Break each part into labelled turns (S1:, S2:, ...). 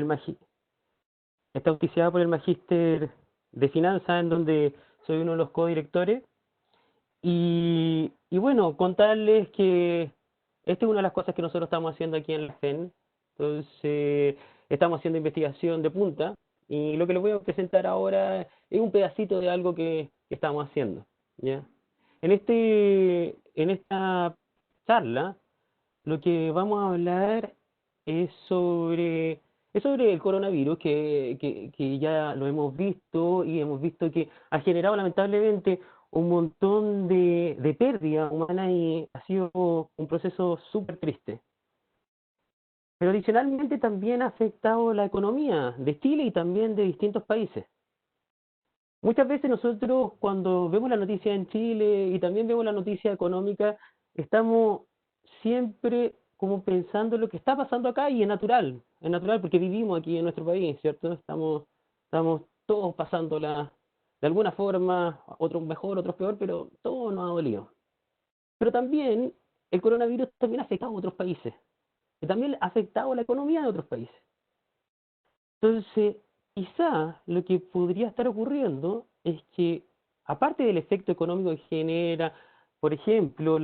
S1: por el está auspiciada por el Magíster de Finanzas, en donde soy uno de los codirectores. Y bueno, contarles que esta es una de las cosas que nosotros estamos haciendo aquí en la FEN. Entonces, estamos haciendo investigación de punta y lo que les voy a presentar ahora es un pedacito de algo que estamos haciendo, ¿ya? En esta charla, lo que vamos a hablar es sobre el coronavirus, que ya lo hemos visto y hemos visto que ha generado lamentablemente un montón de pérdida humana y ha sido un proceso súper triste. Pero adicionalmente también ha afectado la economía de Chile y también de distintos países. Muchas veces nosotros cuando vemos la noticia en Chile y también vemos la noticia económica, estamos siempre como pensando en lo que está pasando acá y es natural porque vivimos aquí en nuestro país, ¿cierto? Estamos todos pasándola de alguna forma, otros mejor, otros peor, pero todo nos ha dolido. Pero también el coronavirus también ha afectado a otros países, y también ha afectado a la economía de otros países. Entonces, quizá lo que podría estar ocurriendo es que, aparte del efecto económico que genera, por ejemplo,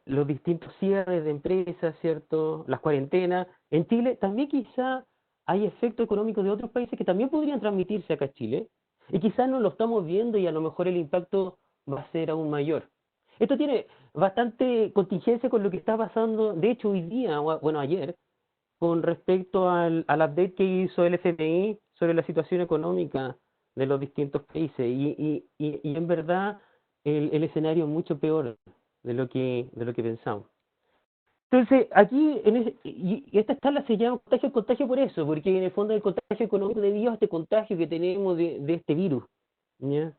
S1: los distintos cierres de empresas, ¿cierto? Las cuarentenas, en Chile también quizá hay efectos económicos de otros países que también podrían transmitirse acá a Chile, y quizás no lo estamos viendo y a lo mejor el impacto va a ser aún mayor. Esto tiene bastante contingencia con lo que está pasando, de hecho hoy día, bueno ayer, con respecto al update que hizo el FMI sobre la situación económica de los distintos países. Y en verdad el escenario es mucho peor de lo que pensamos. Entonces, aquí, y esta charla se llama contagio por eso, porque en el fondo el contagio económico debido a este contagio que tenemos de este virus. ¿Ya?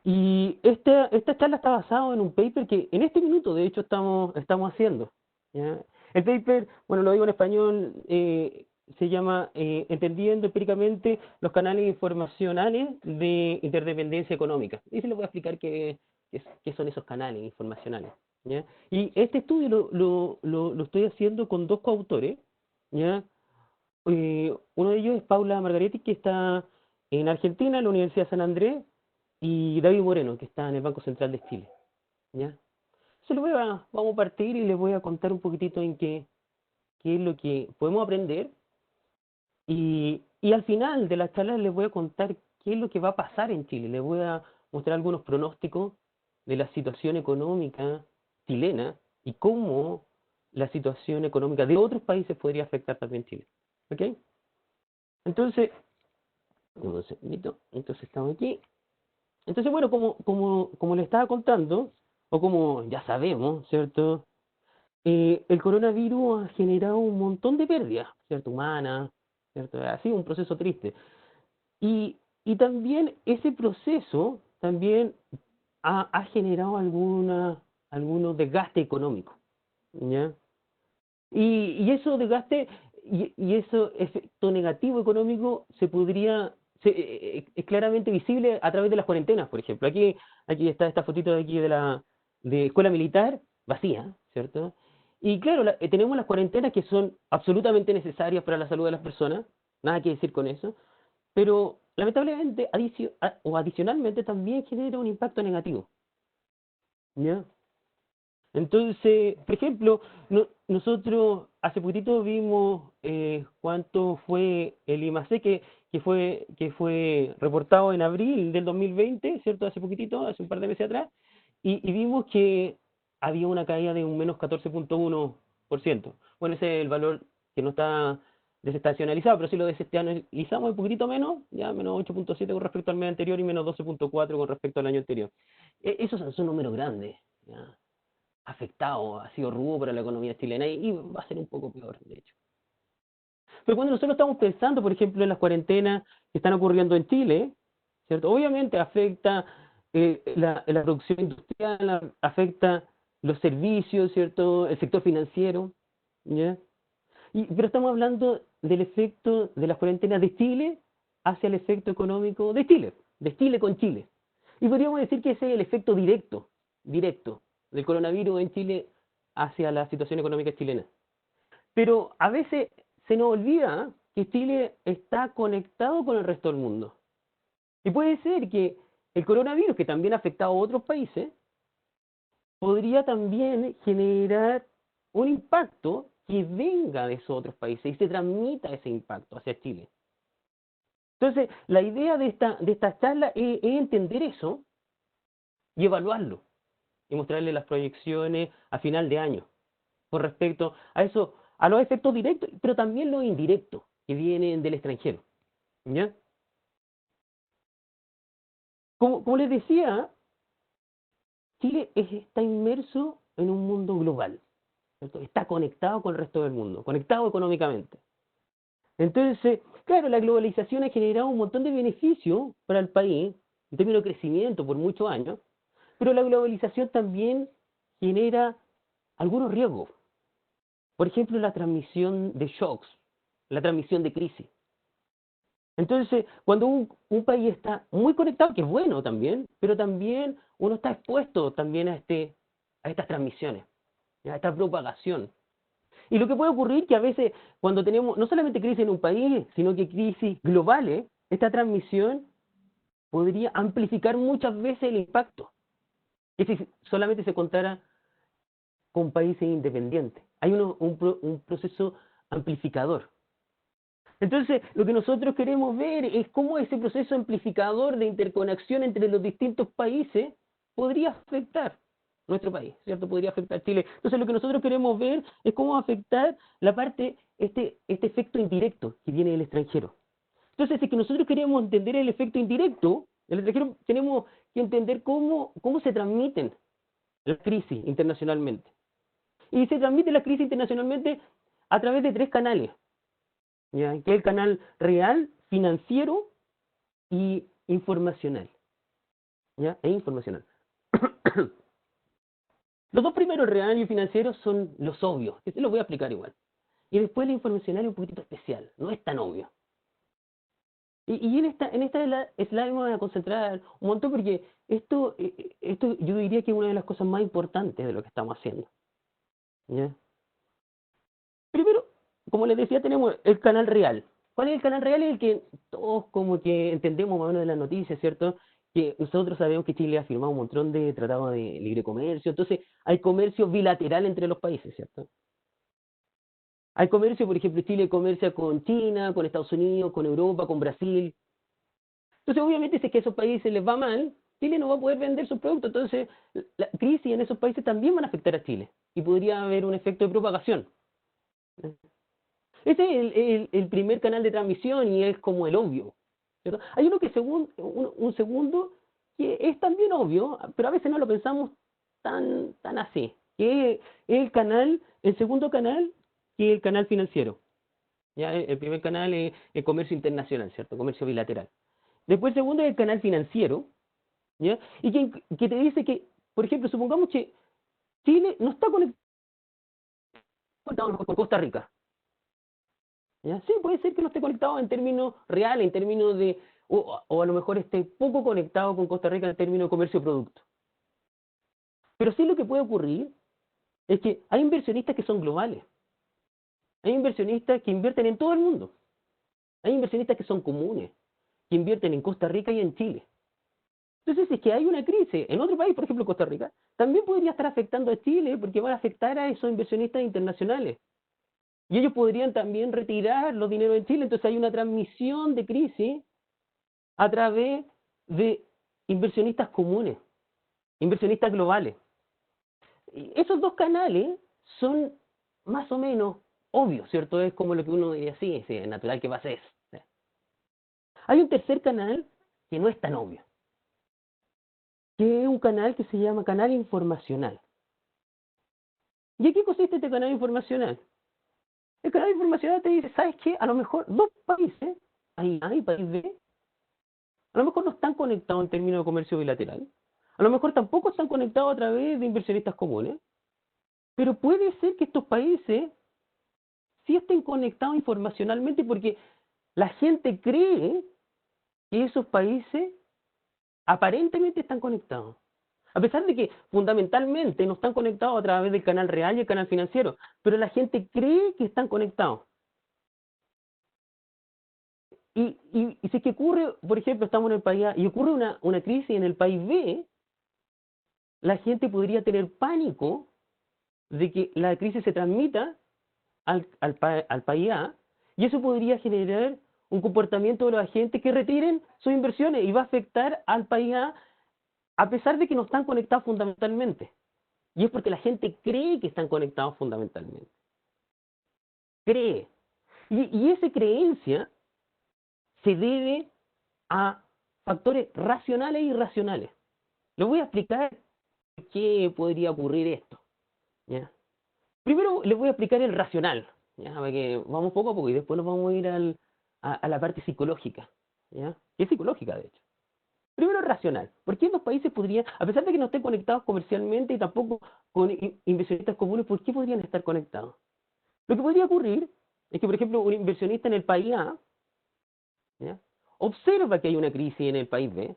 S1: Y esta charla está basada en un paper que en este minuto, de hecho, estamos haciendo. ¿Ya? El paper, bueno, lo digo en español, se llama Entendiendo empíricamente los canales informacionales de interdependencia económica. Y se les voy a explicar qué son esos canales informacionales. ¿Ya? Y este estudio lo estoy haciendo con dos coautores. ¿Ya? Uno de ellos es Paula Margaretti, que está en Argentina, en la Universidad de San Andrés, y David Moreno, que está en el Banco Central de Chile. ¿Ya? Vamos a partir y les voy a contar un poquitito en qué es lo que podemos aprender, y al final de la charla les voy a contar qué es lo que va a pasar en Chile. Les voy a mostrar algunos pronósticos de la situación económica chilena y cómo la situación económica de otros países podría afectar también Chile. ¿Ok? Entonces, un segundito, entonces estamos aquí. Entonces, bueno, como le estaba contando, o como ya sabemos, ¿cierto? El coronavirus ha generado un montón de pérdidas, ¿cierto? Humanas, ¿cierto? Ha sido un proceso triste. Y también ese proceso también ha generado algunos desgaste económico, ¿ya? Y eso desgaste y eso efecto negativo económico es claramente visible a través de las cuarentenas, por ejemplo. Aquí está esta fotito de aquí de escuela militar vacía, ¿cierto? Y claro, tenemos las cuarentenas que son absolutamente necesarias para la salud de las personas, nada que decir con eso, pero lamentablemente o adicionalmente también genera un impacto negativo, ¿ya? Entonces, por ejemplo, nosotros hace poquito vimos cuánto fue el IMASEC que fue reportado en abril del 2020, ¿cierto? Hace poquitito, hace un par de meses atrás, y vimos que había una caída de un menos 14,1%. Bueno, ese es el valor que no está desestacionalizado, pero si lo desestacionalizamos un poquitito menos, ya menos 8,7 con respecto al mes anterior y menos 12,4 con respecto al año anterior. Esos son números grandes, ¿ya? Afectado, ha sido rudo para la economía chilena y va a ser un poco peor, de hecho. Pero cuando nosotros estamos pensando, por ejemplo, en las cuarentenas que están ocurriendo en Chile, ¿cierto? Obviamente afecta la producción industrial, afecta los servicios, ¿cierto? El sector financiero, ¿ya? Pero estamos hablando del efecto de las cuarentenas de Chile hacia el efecto económico de Chile con Chile. Y podríamos decir que ese es el efecto directo del coronavirus en Chile hacia la situación económica chilena. Pero a veces se nos olvida que Chile está conectado con el resto del mundo. Y puede ser que el coronavirus, que también ha afectado a otros países, podría también generar un impacto que venga de esos otros países y se transmita ese impacto hacia Chile. Entonces, la idea de esta charla es entender eso y evaluarlo y mostrarle las proyecciones a final de año con respecto a eso, a los efectos directos, pero también los indirectos que vienen del extranjero. ¿Ya? Como les decía, Chile está inmerso en un mundo global, ¿cierto? Está conectado con el resto del mundo, conectado económicamente. Entonces, claro, la globalización ha generado un montón de beneficios para el país, en términos de crecimiento por muchos años, pero la globalización también genera algunos riesgos. Por ejemplo, la transmisión de shocks, la transmisión de crisis. Entonces, cuando un país está muy conectado, que es bueno también, pero también uno está expuesto también a estas transmisiones, a esta propagación. Y lo que puede ocurrir que a veces cuando tenemos no solamente crisis en un país, sino que crisis globales, esta transmisión podría amplificar muchas veces el impacto, que si solamente se contara con países independientes. Hay un proceso amplificador. Entonces, lo que nosotros queremos ver es cómo ese proceso amplificador de interconexión entre los distintos países podría afectar nuestro país, ¿cierto? Podría afectar Chile. Entonces, lo que nosotros queremos ver es cómo afectar la parte, este efecto indirecto que viene del extranjero. Entonces, si es que nosotros queremos entender el efecto indirecto del extranjero, tenemos que entender cómo se transmiten las crisis internacionalmente. Y se transmite la crisis internacionalmente a través de tres canales. ¿Ya? Que es el canal real, financiero y informacional. ¿Ya? E informacional. Los dos primeros, real y financiero, son los obvios, que se los voy a explicar igual. Y después el informacional es un poquito especial, no es tan obvio. Y en esta slide me voy a concentrar un montón porque esto yo diría que es una de las cosas más importantes de lo que estamos haciendo. ¿Ya? Primero, como les decía, tenemos el canal real. ¿Cuál es el canal real? Es el que todos como que entendemos más o menos de las noticias, ¿cierto? Que nosotros sabemos que Chile ha firmado un montón de tratados de libre comercio, entonces hay comercio bilateral entre los países, ¿cierto? Hay comercio, por ejemplo, Chile comercia con China, con Estados Unidos, con Europa, con Brasil. Entonces, obviamente, si es que a esos países les va mal, Chile no va a poder vender sus productos, entonces la crisis en esos países también van a afectar a Chile y podría haber un efecto de propagación. Ese es el primer canal de transmisión y es como el obvio, ¿cierto? Hay uno que un segundo que es también obvio, pero a veces no lo pensamos tan así, que es el segundo canal, que es el canal financiero. ¿Ya? El primer canal es el comercio internacional, ¿cierto? Comercio bilateral. Después el segundo es el canal financiero, ¿ya? Y que te dice que, por ejemplo, supongamos que Chile no está conectado con Costa Rica. ¿Ya? Sí, puede ser que no esté conectado en términos reales, en términos de, o a lo mejor esté poco conectado con Costa Rica en términos de comercio-producto. Pero sí lo que puede ocurrir es que hay inversionistas que son globales. Hay inversionistas que invierten en todo el mundo. Hay inversionistas que son comunes, que invierten en Costa Rica y en Chile. Entonces, si es que hay una crisis en otro país, por ejemplo Costa Rica, también podría estar afectando a Chile porque va a afectar a esos inversionistas internacionales. Y ellos podrían también retirar los dineros en Chile. Entonces hay una transmisión de crisis a través de inversionistas comunes, inversionistas globales. Y esos dos canales son más o menos obvios, ¿cierto? Es como lo que uno diría, sí, es natural que pase eso. Hay un tercer canal que no es tan obvio, que es un canal que se llama canal informacional. ¿Y en qué consiste este canal informacional? El canal informacional te dice, ¿sabes qué? A lo mejor dos países, ahí A y país B, a lo mejor no están conectados en términos de comercio bilateral. A lo mejor tampoco están conectados a través de inversionistas comunes. Pero puede ser que estos países sí estén conectados informacionalmente porque la gente cree que esos países aparentemente están conectados. A pesar de que fundamentalmente no están conectados a través del canal real y el canal financiero, pero la gente cree que están conectados. Y si es que ocurre, por ejemplo, estamos en el país A y ocurre una crisis en el país B, la gente podría tener pánico de que la crisis se transmita al país A, y eso podría generar un comportamiento de los agentes que retiren sus inversiones y va a afectar al país a pesar de que no están conectados fundamentalmente. Y es porque la gente cree que están conectados fundamentalmente. Cree. Y esa creencia se debe a factores racionales e irracionales. Les voy a explicar por qué podría ocurrir esto. ¿Ya? Primero les voy a explicar el racional, ¿ya? Para que vamos poco a poco y después nos vamos a ir a la parte psicológica, ¿ya? Que es psicológica, de hecho. Primero el racional. ¿Por qué los países podrían, a pesar de que no estén conectados comercialmente y tampoco con inversionistas comunes, por qué podrían estar conectados? Lo que podría ocurrir es que, por ejemplo, un inversionista en el país A, ¿ya? Observa que hay una crisis en el país B,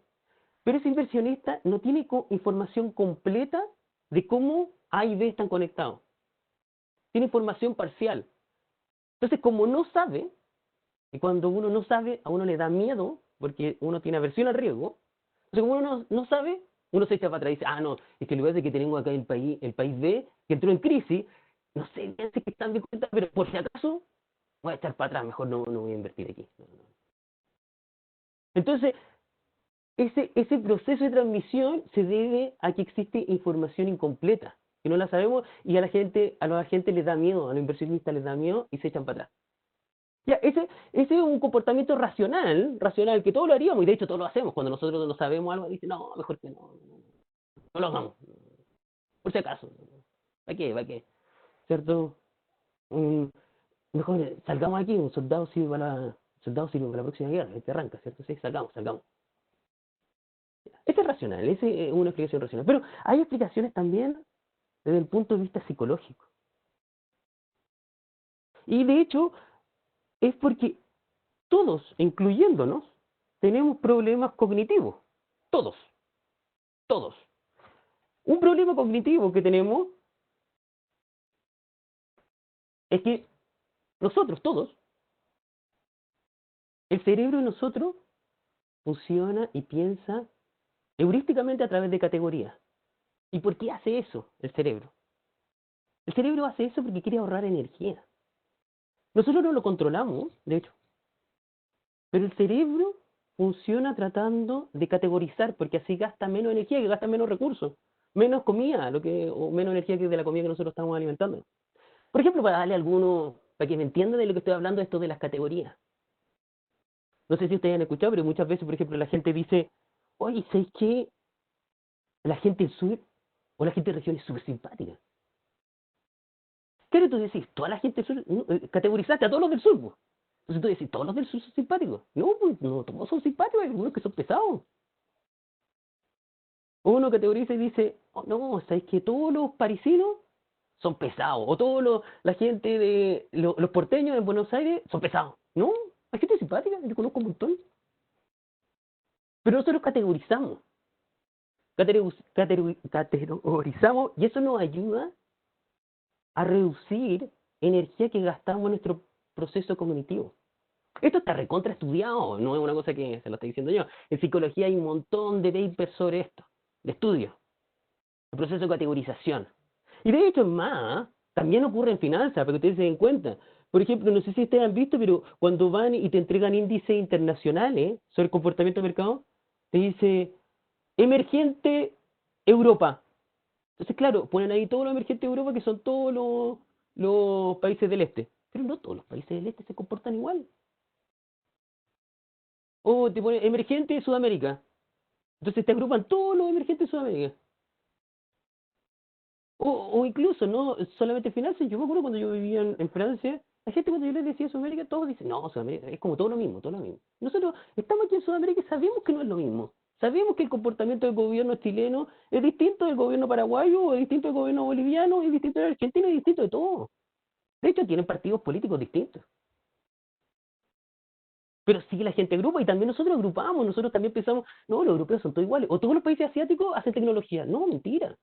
S1: pero ese inversionista no tiene información completa de cómo A y B están conectados. Tiene información parcial. Entonces, como no sabe, y cuando uno no sabe, a uno le da miedo, porque uno tiene aversión al riesgo, entonces como uno no sabe, uno se echa para atrás y dice, ah, no, es que en lugar de que tenemos acá el país B, que entró en crisis, no sé bien si están bien cuenta, pero por si acaso, voy a echar para atrás, mejor no voy a invertir aquí. Entonces, ese proceso de transmisión se debe a que existe información incompleta, que no la sabemos, y a los agentes les da miedo, a los inversionistas les da miedo y se echan para atrás. Ya, ese es un comportamiento racional, que todos lo haríamos, y de hecho todos lo hacemos. Cuando nosotros no sabemos algo, dice, no, mejor que no lo hagamos. Por si acaso. ¿Para qué? ¿Para qué? ¿Cierto? Un, mejor salgamos aquí, un soldado sirve para la próxima guerra, el que arranca, ¿cierto? Sí, salgamos. Ese es racional, ese es una explicación racional. Pero hay explicaciones también desde el punto de vista psicológico. Y de hecho, es porque todos, incluyéndonos, tenemos problemas cognitivos. Todos, todos. Un problema cognitivo que tenemos es que nosotros, todos, el cerebro de nosotros funciona y piensa heurísticamente a través de categorías. ¿Y por qué hace eso el cerebro? El cerebro hace eso porque quiere ahorrar energía. Nosotros no lo controlamos, de hecho, pero el cerebro funciona tratando de categorizar, porque así gasta menos energía, que gasta menos recursos, menos comida, o menos energía que de la comida que nosotros estamos alimentando. Por ejemplo, para darle alguno, para que me entiendan de lo que estoy hablando, esto de las categorías. No sé si ustedes han escuchado, pero muchas veces, por ejemplo, la gente dice, oye, ¿sabes qué? La gente del sur o la gente de región es súper simpática. Claro, tú decís, toda la gente del sur, categorizaste a todos los del sur, pues. Entonces tú decís, todos los del sur son simpáticos. No, pues no, todos son simpáticos, hay algunos que son pesados. Uno categoriza y dice, oh, no, ¿sabes que todos los parisinos son pesados? O la gente los porteños en Buenos Aires son pesados. No, hay gente simpática, yo conozco un montón. Pero nosotros categorizamos. Categorizamos y eso nos ayuda a reducir energía que gastamos en nuestro proceso cognitivo. Esto está recontra estudiado, no es una cosa que se lo estoy diciendo yo. En psicología hay un montón de papers sobre esto, de estudio, el proceso de categorización. Y de hecho, es más, también ocurre en finanzas, para que ustedes se den cuenta. Por ejemplo, no sé si ustedes han visto, pero cuando van y te entregan índices internacionales sobre el comportamiento del mercado, te dice emergente Europa. Entonces, claro, ponen ahí todos los emergentes de Europa, que son todos los países del este. Pero no todos los países del este se comportan igual. O te ponen emergente de Sudamérica. Entonces te agrupan todos los emergentes de Sudamérica. O incluso, no solamente finanzas. Yo me acuerdo cuando yo vivía en Francia, la gente cuando yo les decía Sudamérica, todos dicen, no, Sudamérica es como todo lo mismo, todo lo mismo. Nosotros estamos aquí en Sudamérica y sabemos que no es lo mismo. Sabemos que el comportamiento del gobierno chileno es distinto del gobierno paraguayo, es distinto del gobierno boliviano, es distinto del argentino, es distinto de todo. De hecho, tienen partidos políticos distintos. Pero sí la gente agrupa y también nosotros agrupamos, nosotros también pensamos, no, los europeos son todos iguales, o todos los países asiáticos hacen tecnología. No, mentira.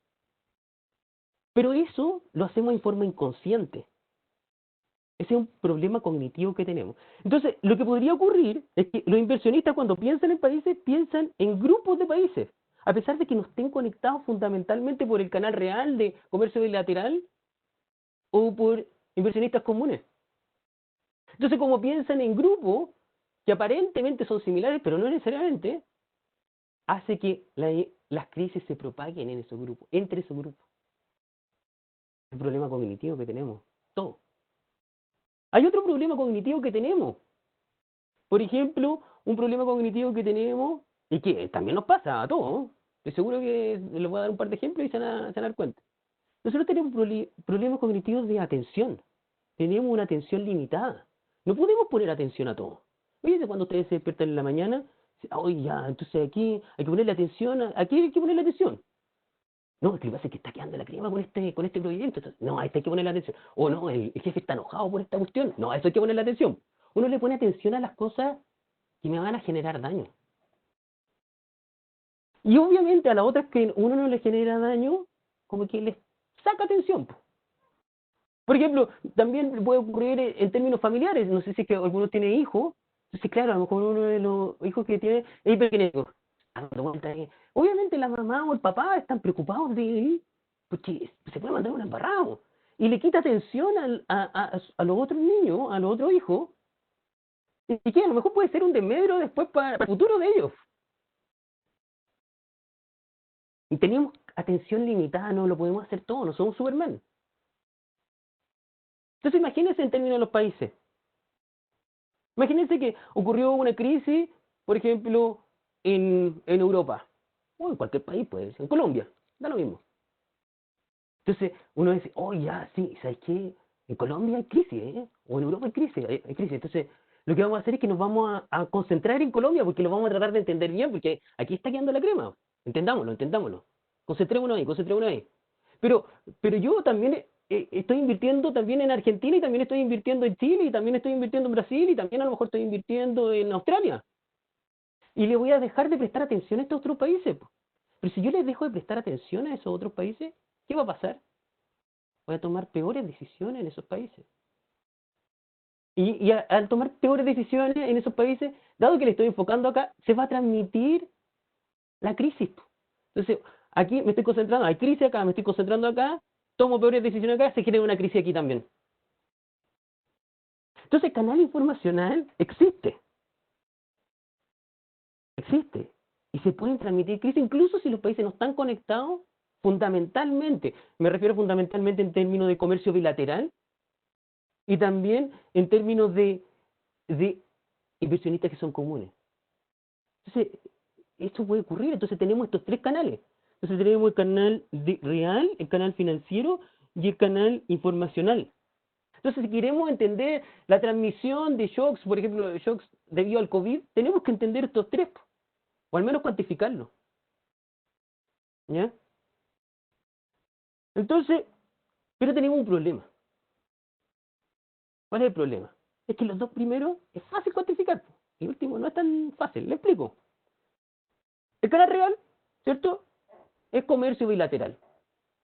S1: Pero eso lo hacemos en forma inconsciente. Ese es un problema cognitivo que tenemos. Entonces, lo que podría ocurrir es que los inversionistas cuando piensan en países, piensan en grupos de países, a pesar de que no estén conectados fundamentalmente por el canal real de comercio bilateral o por inversionistas comunes. Entonces, como piensan en grupos que aparentemente son similares, pero no necesariamente, hace que las crisis se propaguen en esos grupos, entre esos grupos. El problema cognitivo que tenemos, todo. Hay otro problema cognitivo que tenemos. Por ejemplo, un problema cognitivo que tenemos, y que también nos pasa a todos, estoy seguro que les voy a dar un par de ejemplos y se van a dar cuenta. Nosotros tenemos problemas cognitivos de atención. Tenemos una atención limitada. No podemos poner atención a todo. Fíjense cuando ustedes se despiertan en la mañana, oye, ya, entonces aquí hay que ponerle atención, aquí hay que ponerle atención. No, es que lo que pasa es que está quedando la crema con este proyecto. No, a este hay que ponerle atención. O no, el jefe está enojado por esta cuestión. No, a eso hay que ponerle atención. Uno le pone atención a las cosas que me van a generar daño. Y obviamente a las otras que uno no le genera daño, como que les saca atención. Por ejemplo, también puede ocurrir en términos familiares. No sé si es que alguno tiene hijos. Entonces, claro, a lo mejor uno de los hijos que tiene es hiperkinético. Obviamente la mamá o el papá están preocupados de él porque se puede mandar un embarrado. Y le quita atención a los otros niños, a los otros hijos. Y que a lo mejor puede ser un desmedro después para el futuro de ellos. Y tenemos atención limitada, no lo podemos hacer todo, no somos Superman. Entonces imagínense en términos de los países. Imagínense que ocurrió una crisis, por ejemplo, en Europa, o en cualquier país, puede ser, en Colombia, da lo mismo. Entonces uno dice, oh ya, sí, ¿sabes qué? En Colombia hay crisis, ¿eh? O en Europa hay crisis, hay crisis. Entonces lo que vamos a hacer es que nos vamos a concentrar en Colombia porque lo vamos a tratar de entender bien, porque aquí está quedando la crema. Entendámoslo, entendámoslo. Concentrémonos ahí. Pero yo también estoy invirtiendo también en Argentina y también estoy invirtiendo en Chile y también estoy invirtiendo en Brasil y también a lo mejor estoy invirtiendo en Australia. Y le voy a dejar de prestar atención a estos otros países. Pero si yo les dejo de prestar atención a esos otros países, ¿qué va a pasar? Voy a tomar peores decisiones en esos países. Y al tomar peores decisiones en esos países, dado que le estoy enfocando acá, se va a transmitir la crisis. Entonces, aquí me estoy concentrando, hay crisis acá, me estoy concentrando acá, tomo peores decisiones acá, se genera una crisis aquí también. Entonces, el canal informacional existe. Existe. Y se pueden transmitir crisis incluso si los países no están conectados fundamentalmente. Me refiero fundamentalmente en términos de comercio bilateral y también en términos de inversionistas que son comunes. Entonces, esto puede ocurrir. Entonces tenemos estos tres canales. Entonces tenemos el canal real, el canal financiero y el canal informacional. Entonces, si queremos entender la transmisión de shocks, por ejemplo, de shocks debido al COVID, tenemos que entender estos tres, o al menos cuantificarlos. ¿Ya? Entonces, pero tenemos un problema. ¿Cuál es el problema? Es que los dos primeros es fácil cuantificar. El último no es tan fácil. Le explico. El canal real, ¿cierto? Es comercio bilateral.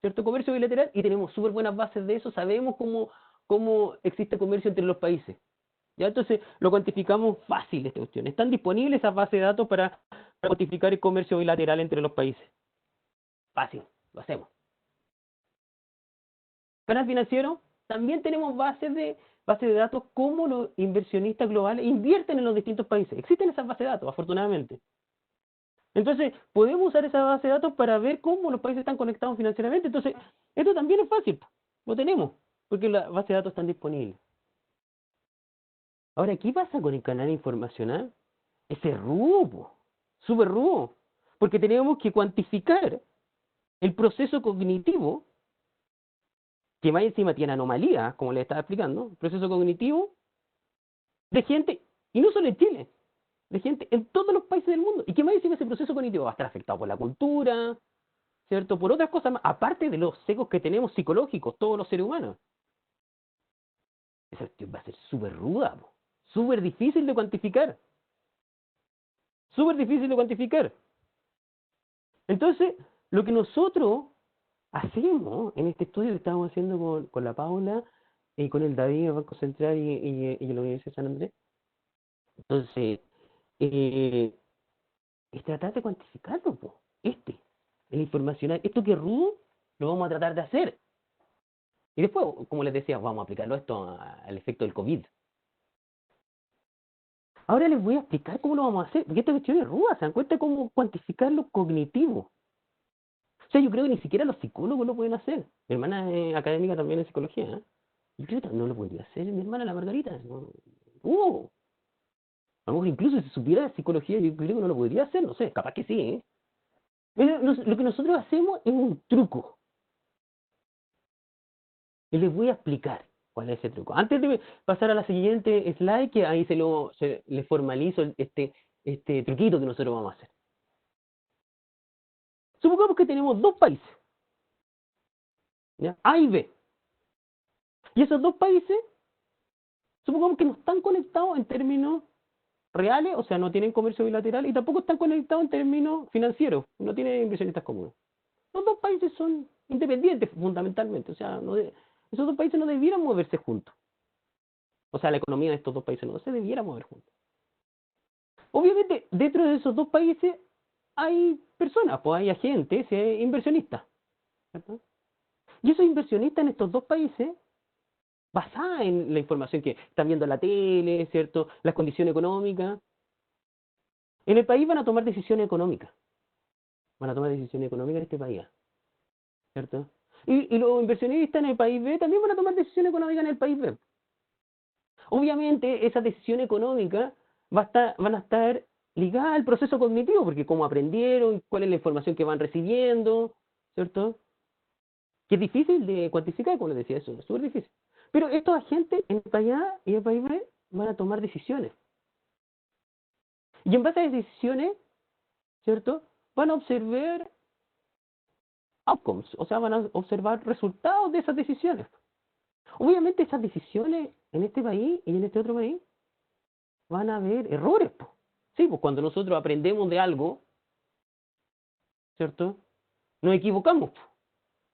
S1: ¿Cierto? Comercio bilateral y tenemos súper buenas bases de eso. Sabemos cómo existe comercio entre los países. ¿Ya? Entonces lo cuantificamos fácil esta cuestión. Están disponibles esas bases de datos para cuantificar el comercio bilateral entre los países. Fácil, lo hacemos. Canal financiero, también tenemos bases de datos cómo los inversionistas globales invierten en los distintos países. Existen esas bases de datos, afortunadamente. Entonces, podemos usar esa base de datos para ver cómo los países están conectados financieramente. Entonces, esto también es fácil, lo tenemos, porque las bases de datos están disponibles. Ahora, ¿qué pasa con el canal informacional? Ese rubo, súper rubo, porque tenemos que cuantificar el proceso cognitivo, que más encima tiene anomalías, como les estaba explicando, proceso cognitivo de gente, y no solo en Chile, de gente en todos los países del mundo, y que más encima ese proceso cognitivo va a estar afectado por la cultura, ¿cierto? Por otras cosas más, aparte de los sesgos que tenemos psicológicos, todos los seres humanos. Esa cuestión va a ser súper ruda, súper difícil de cuantificar. Súper difícil de cuantificar. Entonces, lo que nosotros hacemos en este estudio que estamos haciendo con la Paula y con el David, el Banco Central y la Universidad de San Andrés, entonces, eh, es tratar de cuantificarlo, po. El informacional, esto que rudo, lo vamos a tratar de hacer. Y después, como les decía, vamos a aplicarlo esto al efecto del COVID. Ahora les voy a explicar cómo lo vamos a hacer, porque esta cuestión es ruda, se dan cuenta cómo cuantificar lo cognitivo. O sea, yo creo que ni siquiera los psicólogos lo pueden hacer. Mi hermana es académica también en psicología, ¿eh? Yo creo que no lo podría hacer mi hermana la Margarita. No. A lo mejor incluso si supiera de psicología, yo creo que no lo podría hacer, no sé, capaz que sí, ¿eh? Pero lo que nosotros hacemos es un truco. Y les voy a explicar cuál es ese truco. Antes de pasar a la siguiente slide, que ahí le formalizo este truquito que nosotros vamos a hacer. Supongamos que tenemos dos países, ¿ya? A y B. Y esos dos países, supongamos que no están conectados en términos reales, o sea, no tienen comercio bilateral y tampoco están conectados en términos financieros, no tienen inversionistas comunes. Los dos países son independientes fundamentalmente, o sea, esos dos países no debieran moverse juntos. O sea, la economía de estos dos países no se debiera mover juntos. Obviamente, dentro de esos dos países hay personas, pues hay agentes, hay inversionistas. ¿Cierto? Y esos inversionistas en estos dos países, basada en la información que están viendo en la tele, ¿cierto? Las condiciones económicas, en el país van a tomar decisiones económicas. Van a tomar decisiones económicas en este país, ¿cierto? Y los inversionistas en el país B también van a tomar decisiones económicas en el país B. Obviamente, esas decisiones económicas van a estar ligadas al proceso cognitivo, porque cómo aprendieron, cuál es la información que van recibiendo, ¿cierto? Que es difícil de cuantificar, como les decía, eso es súper difícil. Pero estos agentes en el país A y el país B van a tomar decisiones. Y en base a esas decisiones, ¿cierto? Van a observar outcomes, o sea, van a observar resultados de esas decisiones. Obviamente esas decisiones en este país y en este otro país van a haber errores, po. Sí, pues cuando nosotros aprendemos de algo, ¿cierto? Nos equivocamos, po.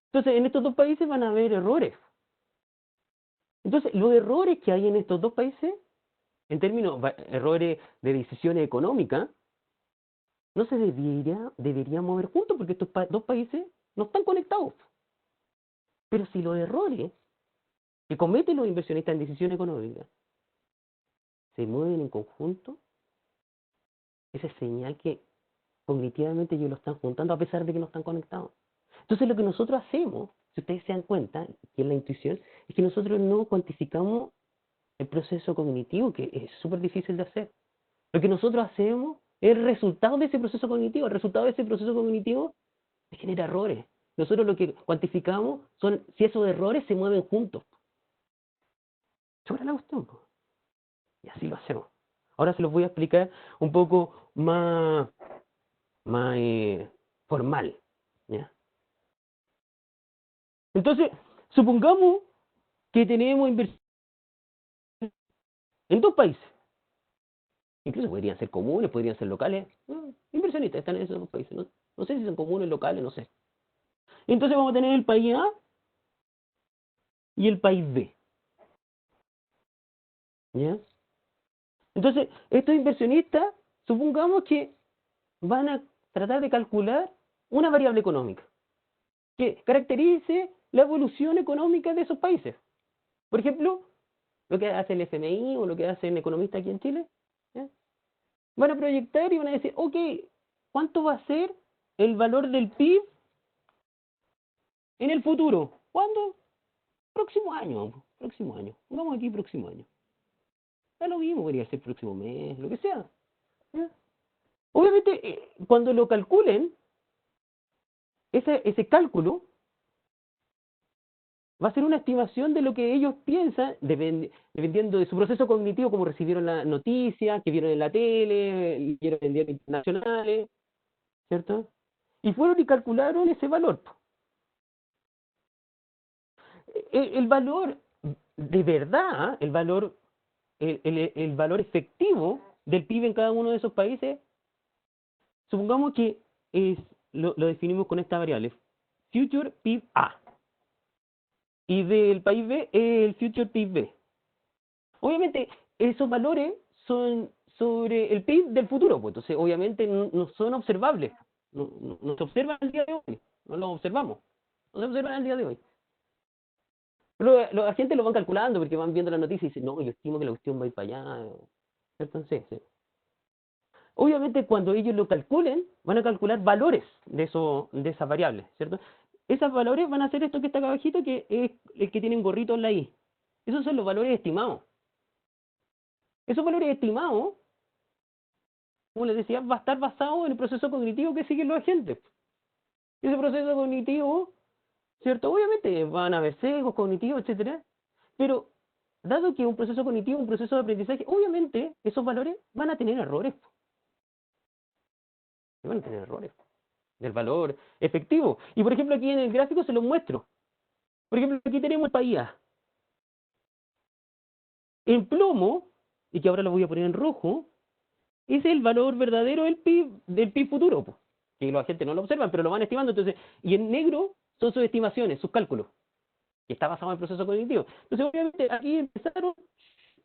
S1: Entonces, en estos dos países van a haber errores. Entonces, los errores que hay en estos dos países, en términos errores de decisiones económicas, no se debería mover juntos porque estos dos países no están conectados. Pero si los errores que cometen los inversionistas en decisiones económicas se mueven en conjunto, esa es señal que cognitivamente ellos lo están juntando a pesar de que no están conectados. Entonces lo que nosotros hacemos, si ustedes se dan cuenta, que es la intuición, es que nosotros no cuantificamos el proceso cognitivo, que es súper difícil de hacer. Lo que nosotros hacemos es el resultado de ese proceso cognitivo. El resultado de ese proceso cognitivo genera errores. Nosotros lo que cuantificamos son si esos errores se mueven juntos. Sobre la cuestión. Y así lo hacemos. Ahora se los voy a explicar un poco más formal. ¿Ya? Entonces, supongamos que tenemos inversión en dos países. Incluso podrían ser comunes, podrían ser locales. Inversionistas están en esos dos países. No sé si son comunes, locales, no sé. Entonces vamos a tener el país A y el país B. ¿Ya? Entonces, estos inversionistas, supongamos que van a tratar de calcular una variable económica que caracterice la evolución económica de esos países. Por ejemplo, lo que hace el FMI o lo que hacen economistas aquí en Chile, ¿ya? Van a proyectar y van a decir, ok, ¿cuánto va a ser el valor del PIB en el futuro? ¿Cuándo? Próximo año, próximo año. Vamos aquí próximo año. Da lo mismo, podría ser próximo mes, lo que sea. ¿Ya? Obviamente, cuando lo calculen, ese cálculo va a ser una estimación de lo que ellos piensan, dependiendo de su proceso cognitivo, como recibieron la noticia, que vieron en la tele, leyeron en diarios internacionales, ¿cierto? Y fueron y calcularon ese valor. El valor de verdad, el valor efectivo del PIB en cada uno de esos países Supongamos que lo definimos con esta variable, future PIB A, y del país B el future PIB B. Obviamente, esos valores son sobre el PIB del futuro, pues entonces obviamente no son observables, no se observan al día de hoy, no los observamos, no se observan al día de hoy. Pero la gente lo van calculando porque van viendo la noticia y dicen, no, yo estimo que la cuestión va a ir para allá. Entonces, sí. Obviamente cuando ellos lo calculen, van a calcular valores de esas variables, ¿cierto? Esos valores van a ser esto que está acá abajito, que es el que tiene un gorrito en la I. Esos son los valores estimados. Esos valores estimados, como les decía, va a estar basado en el proceso cognitivo que siguen los agentes. Ese proceso cognitivo, ¿cierto? Obviamente van a haber sesgos cognitivos, etcétera, pero dado que es un proceso cognitivo, un proceso de aprendizaje, obviamente esos valores van a tener errores. Van a tener errores del valor efectivo. Y por ejemplo, aquí en el gráfico se los muestro. Por ejemplo, aquí tenemos el país A. En plomo, y que ahora lo voy a poner en rojo, es el valor verdadero del PIB futuro, pues, que los agentes no lo observan, pero lo van estimando. Entonces, y en negro son sus estimaciones, sus cálculos, que está basado en el proceso cognitivo. Entonces, obviamente, aquí empezaron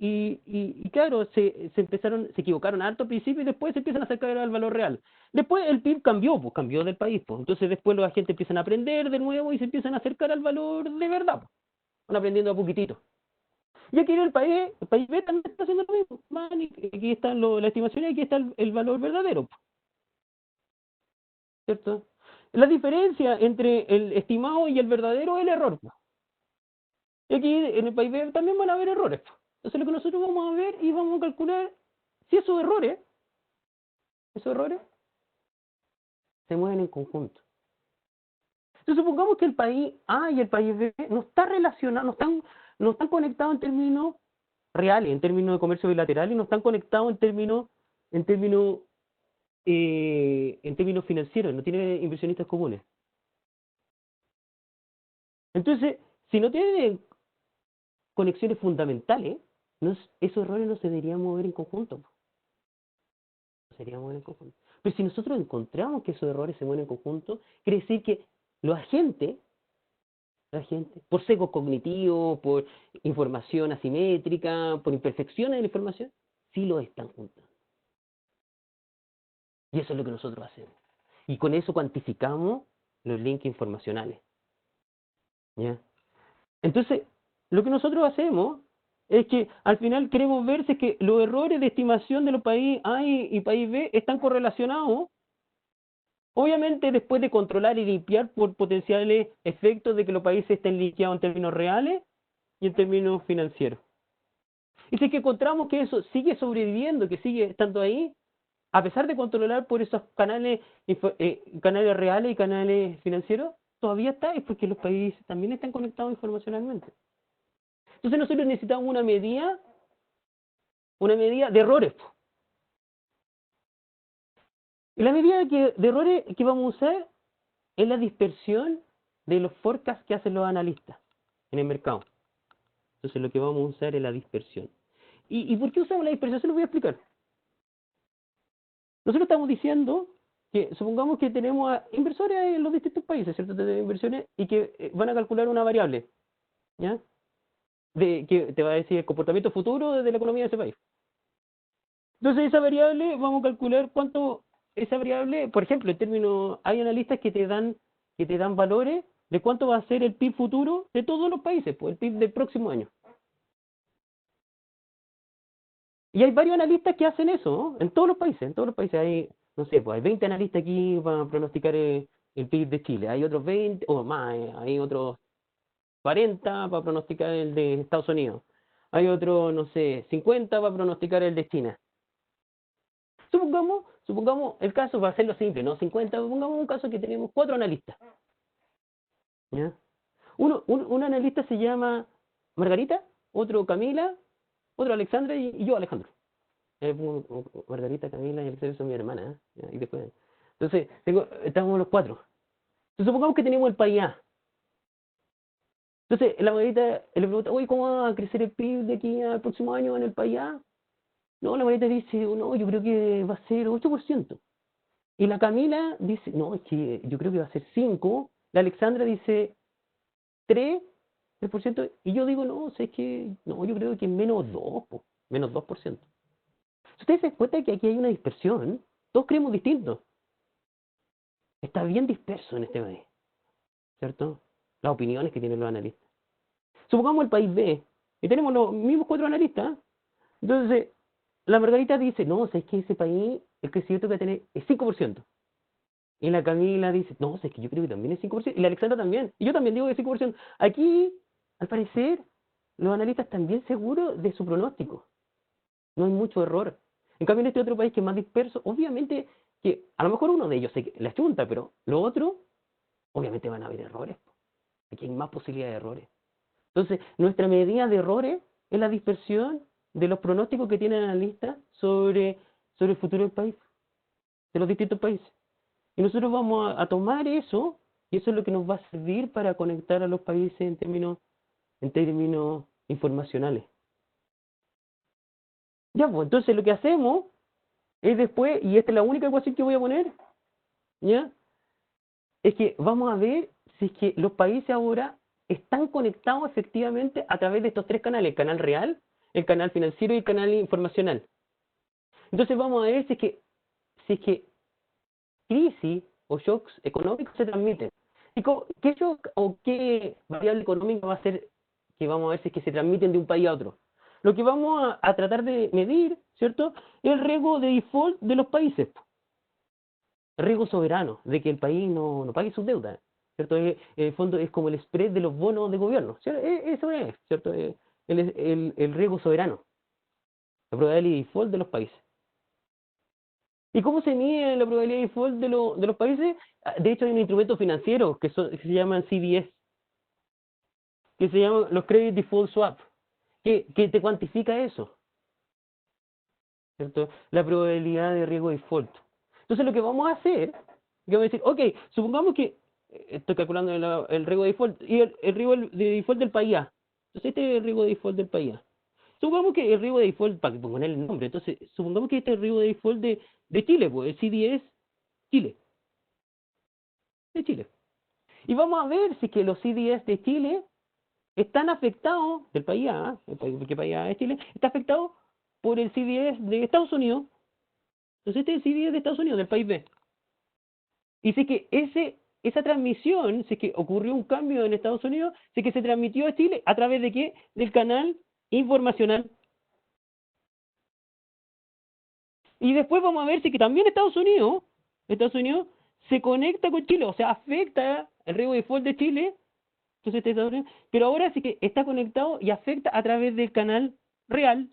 S1: y claro, se equivocaron harto al principio y después se empiezan a acercar al valor real. Después el PIB cambió, pues cambió del país, pues. Entonces después los agentes empiezan a aprender de nuevo y se empiezan a acercar al valor de verdad, pues. Van aprendiendo a poquitito. Y aquí en el país B también está haciendo lo mismo. Aquí están las estimaciones y aquí está el valor verdadero, pues, ¿cierto? La diferencia entre el estimado y el verdadero es el error, pues. Y aquí en el país B también van a haber errores, pues. Entonces lo que nosotros vamos a ver y vamos a calcular si esos errores se mueven en conjunto. Entonces supongamos que el país A y el país B no están relacionados, no están conectados en términos reales, en términos de comercio bilateral, y no están conectados en términos, en términos financieros, no tienen inversionistas comunes. Entonces, si no tienen conexiones fundamentales, esos errores no se deberían mover en conjunto. No se deberían mover en conjunto. Pero si nosotros encontramos que esos errores se mueven en conjunto, quiere decir que los agentes, por sesgo cognitivo, por información asimétrica, por imperfecciones de la información, sí lo están juntando. Y eso es lo que nosotros hacemos. Y con eso cuantificamos los links informacionales. ¿Ya? Entonces, lo que nosotros hacemos es que al final queremos ver si es que los errores de estimación de los países A y país B están correlacionados. Obviamente, después de controlar y limpiar por potenciales efectos de que los países estén liquidados en términos reales y en términos financieros. Y si es que encontramos que eso sigue sobreviviendo, que sigue estando ahí, a pesar de controlar por esos canales, canales reales y canales financieros, todavía está, es porque los países también están conectados informacionalmente. Entonces nosotros necesitamos una medida de errores. Y la medida de errores que vamos a usar es la dispersión de los forecasts que hacen los analistas en el mercado. Entonces lo que vamos a usar es la dispersión. ¿Y por qué usamos la dispersión? Se lo voy a explicar. Nosotros estamos diciendo que supongamos que tenemos a inversores en los distintos países, ¿cierto? De inversiones y que van a calcular una variable, ¿ya? Que te va a decir el comportamiento futuro de la economía de ese país. Entonces esa variable, vamos a calcular cuánto, esa variable, por ejemplo, en términos, hay analistas que te dan valores de cuánto va a ser el PIB futuro de todos los países, pues el PIB del próximo año. Y hay varios analistas que hacen eso, ¿no? En todos los países hay, no sé, pues hay 20 analistas aquí para pronosticar el PIB de Chile, hay otros 20, o más, hay otros 40 para pronosticar el de Estados Unidos, hay otros, no sé, 50 para pronosticar el de China. Supongamos el caso, para hacerlo simple, ¿no? 50, supongamos un caso que tenemos 4 analistas, ¿ya? Un analista se llama Margarita, otro Camila, otro Alexandra y yo Alejandro. Margarita, Camila y Alexandra son mi hermana, ¿eh? Y después, entonces, estamos los 4. Entonces, supongamos que tenemos el país A. Entonces, la Margarita le pregunta, oye, ¿cómo va a crecer el PIB de aquí al próximo año en el país A? No, la Margarita dice, no, yo creo que va a ser 8%. Y la Camila dice, no, es que yo creo que va a ser 5. La Alexandra dice 3, 3%. Y yo digo, no, sé que, no, yo creo que menos 2, po, menos 2%. Si ustedes se dan cuenta que aquí hay una dispersión, todos creemos distinto. Está bien disperso en este país, ¿cierto? Las opiniones que tienen los analistas. Supongamos el país B, y tenemos los mismos 4 analistas. Entonces, la Margarita dice, no, es que ese país, el crecimiento que va a tener es 5%. Y la Camila dice, no, es que yo creo que también es 5%. Y la Alexandra también. Y yo también digo que es 5%. Aquí, al parecer, los analistas están bien seguros de su pronóstico. No hay mucho error. En cambio, en este otro país que es más disperso, obviamente que a lo mejor uno de ellos se la chunta, pero los otros, obviamente van a haber errores. Aquí hay más posibilidad de errores. Entonces, nuestra medida de errores es la dispersión de los pronósticos que tienen analistas sobre el futuro del país, de los distintos países. Y nosotros vamos a tomar eso, y eso es lo que nos va a servir para conectar a los países en términos informacionales. Ya, pues entonces lo que hacemos es después, y esta es la única ecuación que voy a poner, ¿ya? Es que vamos a ver si es que los países ahora están conectados efectivamente a través de estos 3 canales, el canal real, el canal financiero y el canal informacional. Entonces vamos a ver si es que crisis o shocks económicos se transmiten. ¿Y qué shock o qué variable económica va a ser que vamos a ver si es que se transmiten de un país a otro? Lo que vamos a tratar de medir, ¿cierto? Es el riesgo de default de los países. El riesgo soberano, de que el país no pague sus deudas, ¿cierto? En el fondo es como el spread de los bonos de gobierno, ¿cierto? Eso es, ¿cierto? El riesgo soberano, la probabilidad de default de los países. ¿Y cómo se mide la probabilidad de default de los países? De hecho, hay un instrumento financiero que se llaman CDS, que se llaman los Credit Default Swap, que te cuantifica eso, ¿cierto? La probabilidad de riesgo de default. Entonces, lo que vamos a hacer, que vamos a decir, ok, supongamos que estoy calculando el riesgo de default y el riesgo de default del país A. Entonces, este es el riesgo de default del país A. Supongamos que el riesgo de default, para poner el nombre, entonces, supongamos que este es el riesgo de default de Chile, pues el CDS Chile, de Chile. Y vamos a ver si que los CDS de Chile están afectados, del país A, porque país A es Chile, está afectado por el CDS de Estados Unidos. Entonces este es el CDS de Estados Unidos, del país B. Y si que esa transmisión, si que ocurrió un cambio en Estados Unidos, si que se transmitió a Chile, ¿a través de qué? Del canal informacional. Y después vamos a ver si que también Estados Unidos se conecta con Chile, o sea, afecta el riesgo de default de Chile. Entonces, pero ahora sí que está conectado y afecta a través del canal real.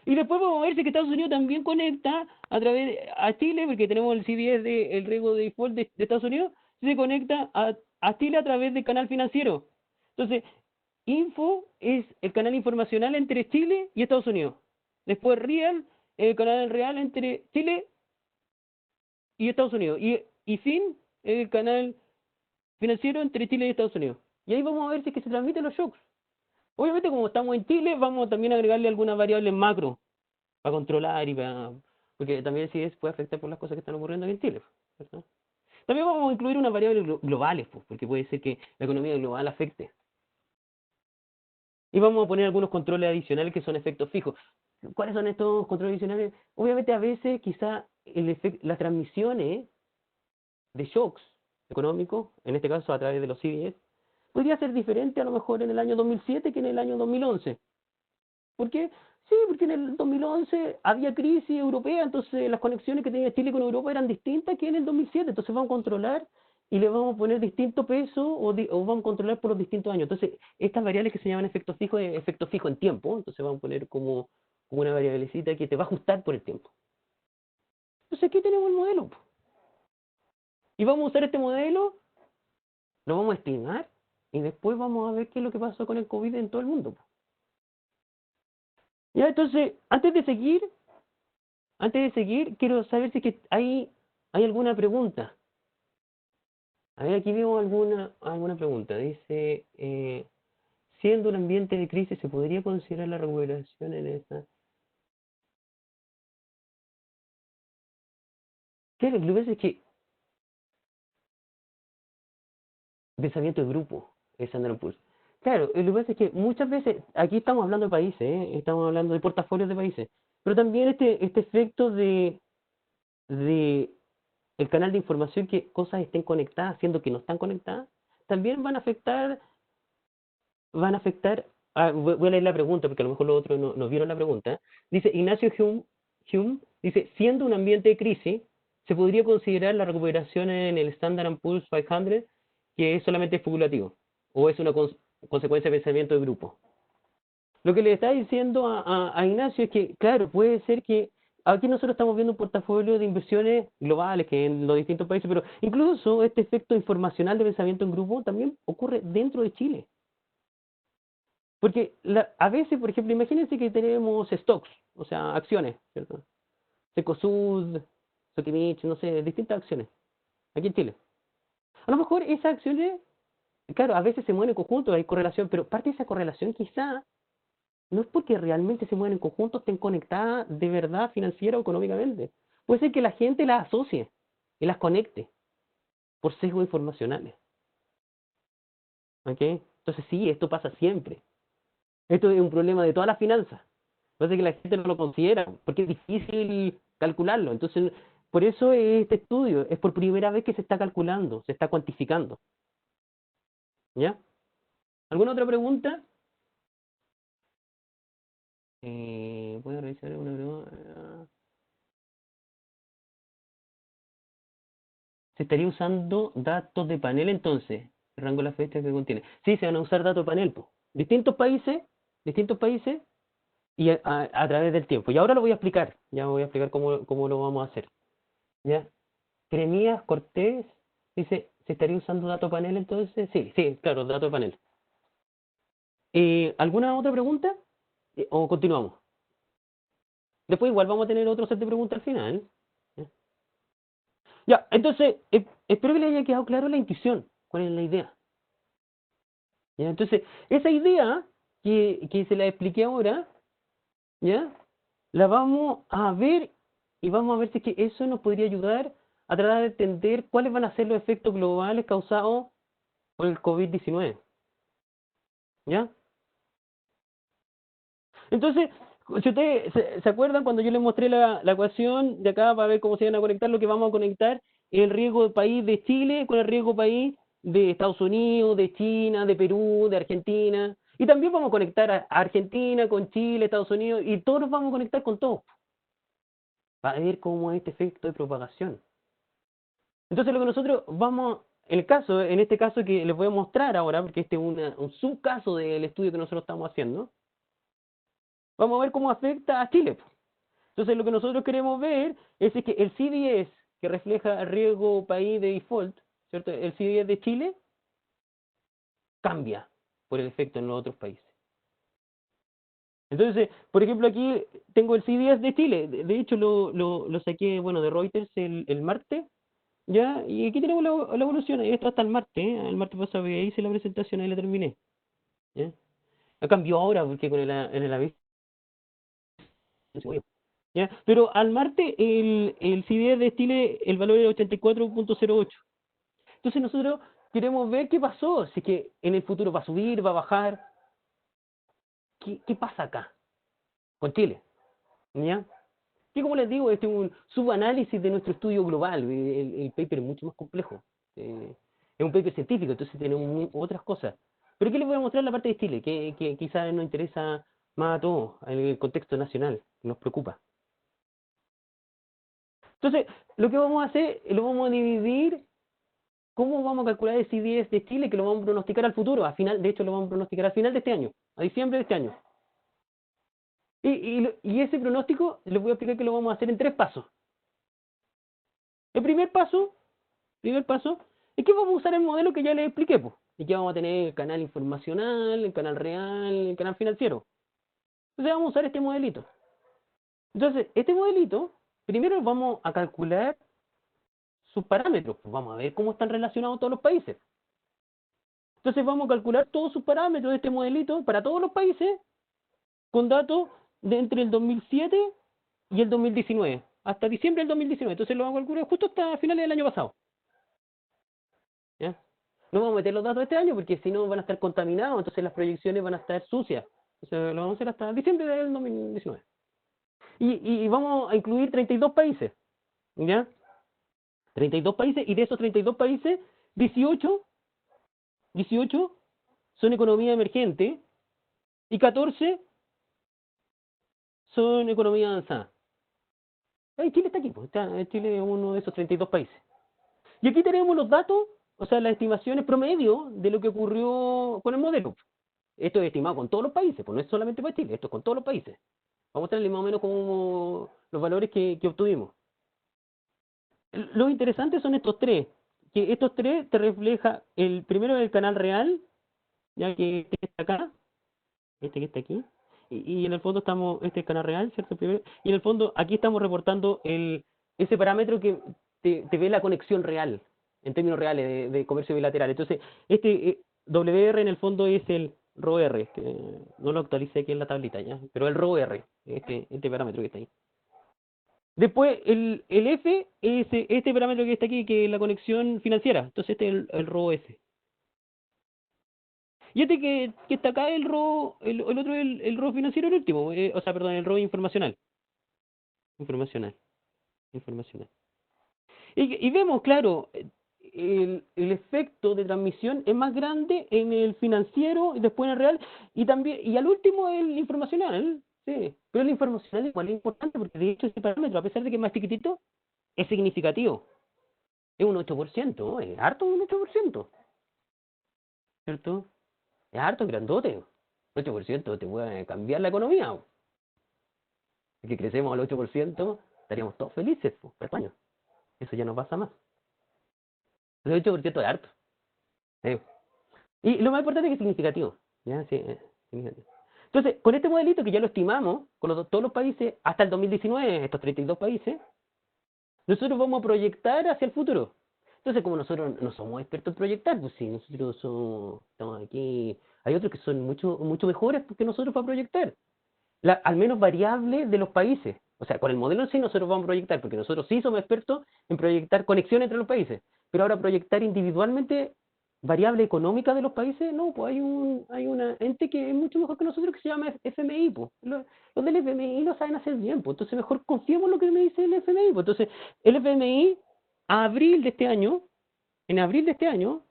S1: Y después vamos a ver si que Estados Unidos también conecta a Chile, porque tenemos el CDS el riesgo de default de Estados Unidos, se conecta a Chile a través del canal financiero. Entonces, Info es el canal informacional entre Chile y Estados Unidos. Después Real, el canal real entre Chile y Estados Unidos. Y Fin, el canal financiero entre Chile y Estados Unidos. Y ahí vamos a ver si es que se transmiten los shocks. Obviamente, como estamos en Chile, vamos también a agregarle algunas variables macro para controlar porque también sí puede afectar por las cosas que están ocurriendo aquí en Chile, ¿cierto? También vamos a incluir unas variables globales, pues, porque puede ser que la economía global afecte. Y vamos a poner algunos controles adicionales que son efectos fijos. ¿Cuáles son estos controles adicionales? Obviamente, a veces quizá las transmisiones de shocks económicos, en este caso a través de los CDS, podría ser diferente a lo mejor en el año 2007 que en el año 2011. ¿Por qué? Sí, porque en el 2011 había crisis europea, entonces las conexiones que tenía Chile con Europa eran distintas que en el 2007. Entonces vamos a controlar y le vamos a poner distinto peso o vamos a controlar por los distintos años. Entonces, estas variables que se llaman efecto fijo es efecto fijo en tiempo. Entonces vamos a poner como una variablecita que te va a ajustar por el tiempo. Entonces aquí tenemos el modelo. Y vamos a usar este modelo, lo vamos a estimar y después vamos a ver qué es lo que pasó con el COVID en todo el mundo. Ya, entonces, antes de seguir, quiero saber si es que hay alguna pregunta. A ver, aquí veo alguna pregunta. Dice, siendo un ambiente de crisis, ¿se podría considerar la recuperación en esta? Claro, lo que pasa es que pensamiento de grupo, es Standard Poor's. Claro, lo que pasa es que muchas veces, aquí estamos hablando de países, estamos hablando de portafolios de países, pero también este efecto de el canal de información, que cosas estén conectadas, siendo que no están conectadas, también van a afectar, voy a leer la pregunta porque a lo mejor los otros no vieron la pregunta. Dice Ignacio Hume, dice, siendo un ambiente de crisis, se podría considerar la recuperación en el Standard Poor's 500 que es solamente especulativo, o es una consecuencia de pensamiento de grupo. Lo que le está diciendo a Ignacio es que, claro, puede ser que aquí nosotros estamos viendo un portafolio de inversiones globales que en los distintos países, pero incluso este efecto informacional de pensamiento en grupo también ocurre dentro de Chile. Porque a veces, por ejemplo, imagínense que tenemos stocks, o sea, acciones, ¿cierto? Secosud, Sokimich, no sé, distintas acciones, aquí en Chile. A lo mejor esas acciones, claro, a veces se mueven en conjunto, hay correlación, pero parte de esa correlación quizá no es porque realmente se mueven en conjunto, estén conectadas de verdad financiera o económicamente. Puede ser que la gente las asocie y las conecte por sesgos informacionales. ¿Ok? Entonces sí, esto pasa siempre. Esto es un problema de todas las finanzas. Parece que la gente no lo considera porque es difícil calcularlo. Entonces, por eso este estudio es por primera vez que se está calculando, se está cuantificando. ¿Ya? ¿Alguna otra pregunta? Voy a revisar una pregunta. Se estaría usando datos de panel entonces, el rango de la fecha que contiene. Sí, se van a usar datos de panel, pues. Distintos países y a través del tiempo. Y ahora lo voy a explicar, ya voy a explicar cómo lo vamos a hacer. ¿Ya? Cremías, Cortés, dice, ¿se estaría usando dato panel entonces? Sí, sí, claro, dato de panel. ¿Alguna otra pregunta? ¿O continuamos? Después igual vamos a tener otro set de preguntas al final. ¿Ya? Ya, entonces, espero que le haya quedado claro la intuición, cuál es la idea. ¿Ya? Entonces, esa idea que se la expliqué ahora, ¿ya? La vamos a ver y vamos a ver si es que eso nos podría ayudar a tratar de entender cuáles van a ser los efectos globales causados por el COVID-19. ¿Ya? Entonces, si ustedes se acuerdan cuando yo les mostré la ecuación de acá para ver cómo se van a conectar, lo que vamos a conectar es el riesgo del país de Chile con el riesgo país de Estados Unidos, de China, de Perú, de Argentina. Y también vamos a conectar a Argentina con Chile, Estados Unidos, y todos nos vamos a conectar con todos para ver cómo es este efecto de propagación. Entonces lo que nosotros vamos, en este caso que les voy a mostrar ahora, porque este es un subcaso del estudio que nosotros estamos haciendo, vamos a ver cómo afecta a Chile. Entonces, lo que nosotros queremos ver es que el CDS, que refleja el riesgo país de default, ¿cierto? El CDS de Chile cambia por el efecto en los otros países. Entonces, por ejemplo, aquí tengo el CDS de Chile. De hecho, lo saqué, bueno, de Reuters el martes, ¿ya? Y aquí tenemos la evolución. Esto hasta el martes, ¿eh? El martes pasado hice la presentación y la terminé, ¿ya? Cambió ahora porque con el aviso. ¿Ya? Pero al martes el CDS de Chile, el valor era 84,08. Entonces nosotros queremos ver qué pasó, si es que en el futuro va a subir, va a bajar, qué pasa acá con Chile, ¿ya? Que como les digo, este es un subanálisis de nuestro estudio global, el paper es mucho más complejo, es un paper científico, entonces tenemos otras cosas. Pero ¿qué les voy a mostrar la parte de Chile? Que quizás nos interesa más a todos, en el contexto nacional, que nos preocupa. Entonces, lo que vamos a hacer, lo vamos a dividir. ¿Cómo vamos a calcular el CDS de Chile que lo vamos a pronosticar al futuro? De hecho, lo vamos a pronosticar al final de este año, a diciembre de este año. Y ese pronóstico les voy a explicar que lo vamos a hacer en 3 pasos. El primer paso es que vamos a usar el modelo que ya les expliqué, pues. Y que vamos a tener el canal informacional, el canal real, el canal financiero. Entonces vamos a usar este modelito. Entonces, este modelito, primero vamos a calcular sus parámetros. Pues vamos a ver cómo están relacionados todos los países. Entonces vamos a calcular todos sus parámetros de este modelito para todos los países con datos de entre el 2007 y el 2019. hasta diciembre del 2019. Entonces lo vamos a calcular justo hasta finales del año pasado. ¿Ya? No vamos a meter los datos de este año porque si no van a estar contaminados, entonces las proyecciones van a estar sucias. Entonces lo vamos a hacer hasta diciembre del 2019. Y vamos a incluir 32 países. ¿Ya? 32 países, y de esos 32 países, 18 son economía emergente y 14 son economía avanzada. Chile está aquí, pues, Chile es uno de esos 32 países. Y aquí tenemos los datos, o sea, las estimaciones promedio de lo que ocurrió con el modelo. Esto es estimado con todos los países, pues no es solamente para Chile, esto es con todos los países. Vamos a mostrarles más o menos como los valores que obtuvimos. Lo interesante son estos tres, que estos tres te refleja el primero el canal real, ya que está acá, este que está aquí, y en el fondo estamos, este es el canal real, ¿cierto? Primero, y en el fondo aquí estamos reportando ese parámetro que te ve la conexión real, en términos reales de comercio bilateral. Entonces, este WR en el fondo es el ROR, que no lo actualicé aquí en la tablita, ¿ya? Pero el ROR, este parámetro que está ahí. Después, el F es este parámetro que está aquí, que es la conexión financiera. Entonces, este es el ROS. Y este que está acá, el RO, el otro es el RO financiero, el último. O sea, perdón, el RO informacional. Informacional. Y vemos, claro, el efecto de transmisión es más grande en el financiero y después en el real, y también, y al último el informacional, sí. Pero el informacional igual es importante porque de hecho ese parámetro, a pesar de que es más chiquitito, es significativo. Es un 8%, ¿no? Es harto un 8%, ¿cierto? Es harto, grandote. 8% te puede cambiar la economía. Si crecemos al 8%, estaríamos todos felices, por año. Eso ya no pasa más. El 8% es harto. ¿Sí? Y lo más importante es que es significativo. ¿Ya? Sí, significativo. Entonces, con este modelito que ya lo estimamos, con todos los países, hasta el 2019, estos 32 países, nosotros vamos a proyectar hacia el futuro. Entonces, como nosotros no somos expertos en proyectar, pues sí, nosotros estamos aquí, hay otros que son mucho mejores que nosotros para proyectar. Al menos variables de los países. O sea, con el modelo en sí nosotros vamos a proyectar, porque nosotros sí somos expertos en proyectar conexiones entre los países. Pero ahora proyectar individualmente variable económica de los países, no, pues hay una ente que es mucho mejor que nosotros que se llama FMI, pues. Los del FMI lo saben hacer bien, pues. Entonces mejor confiemos en lo que me dice el FMI, pues. Entonces, el FMI, en abril de este año,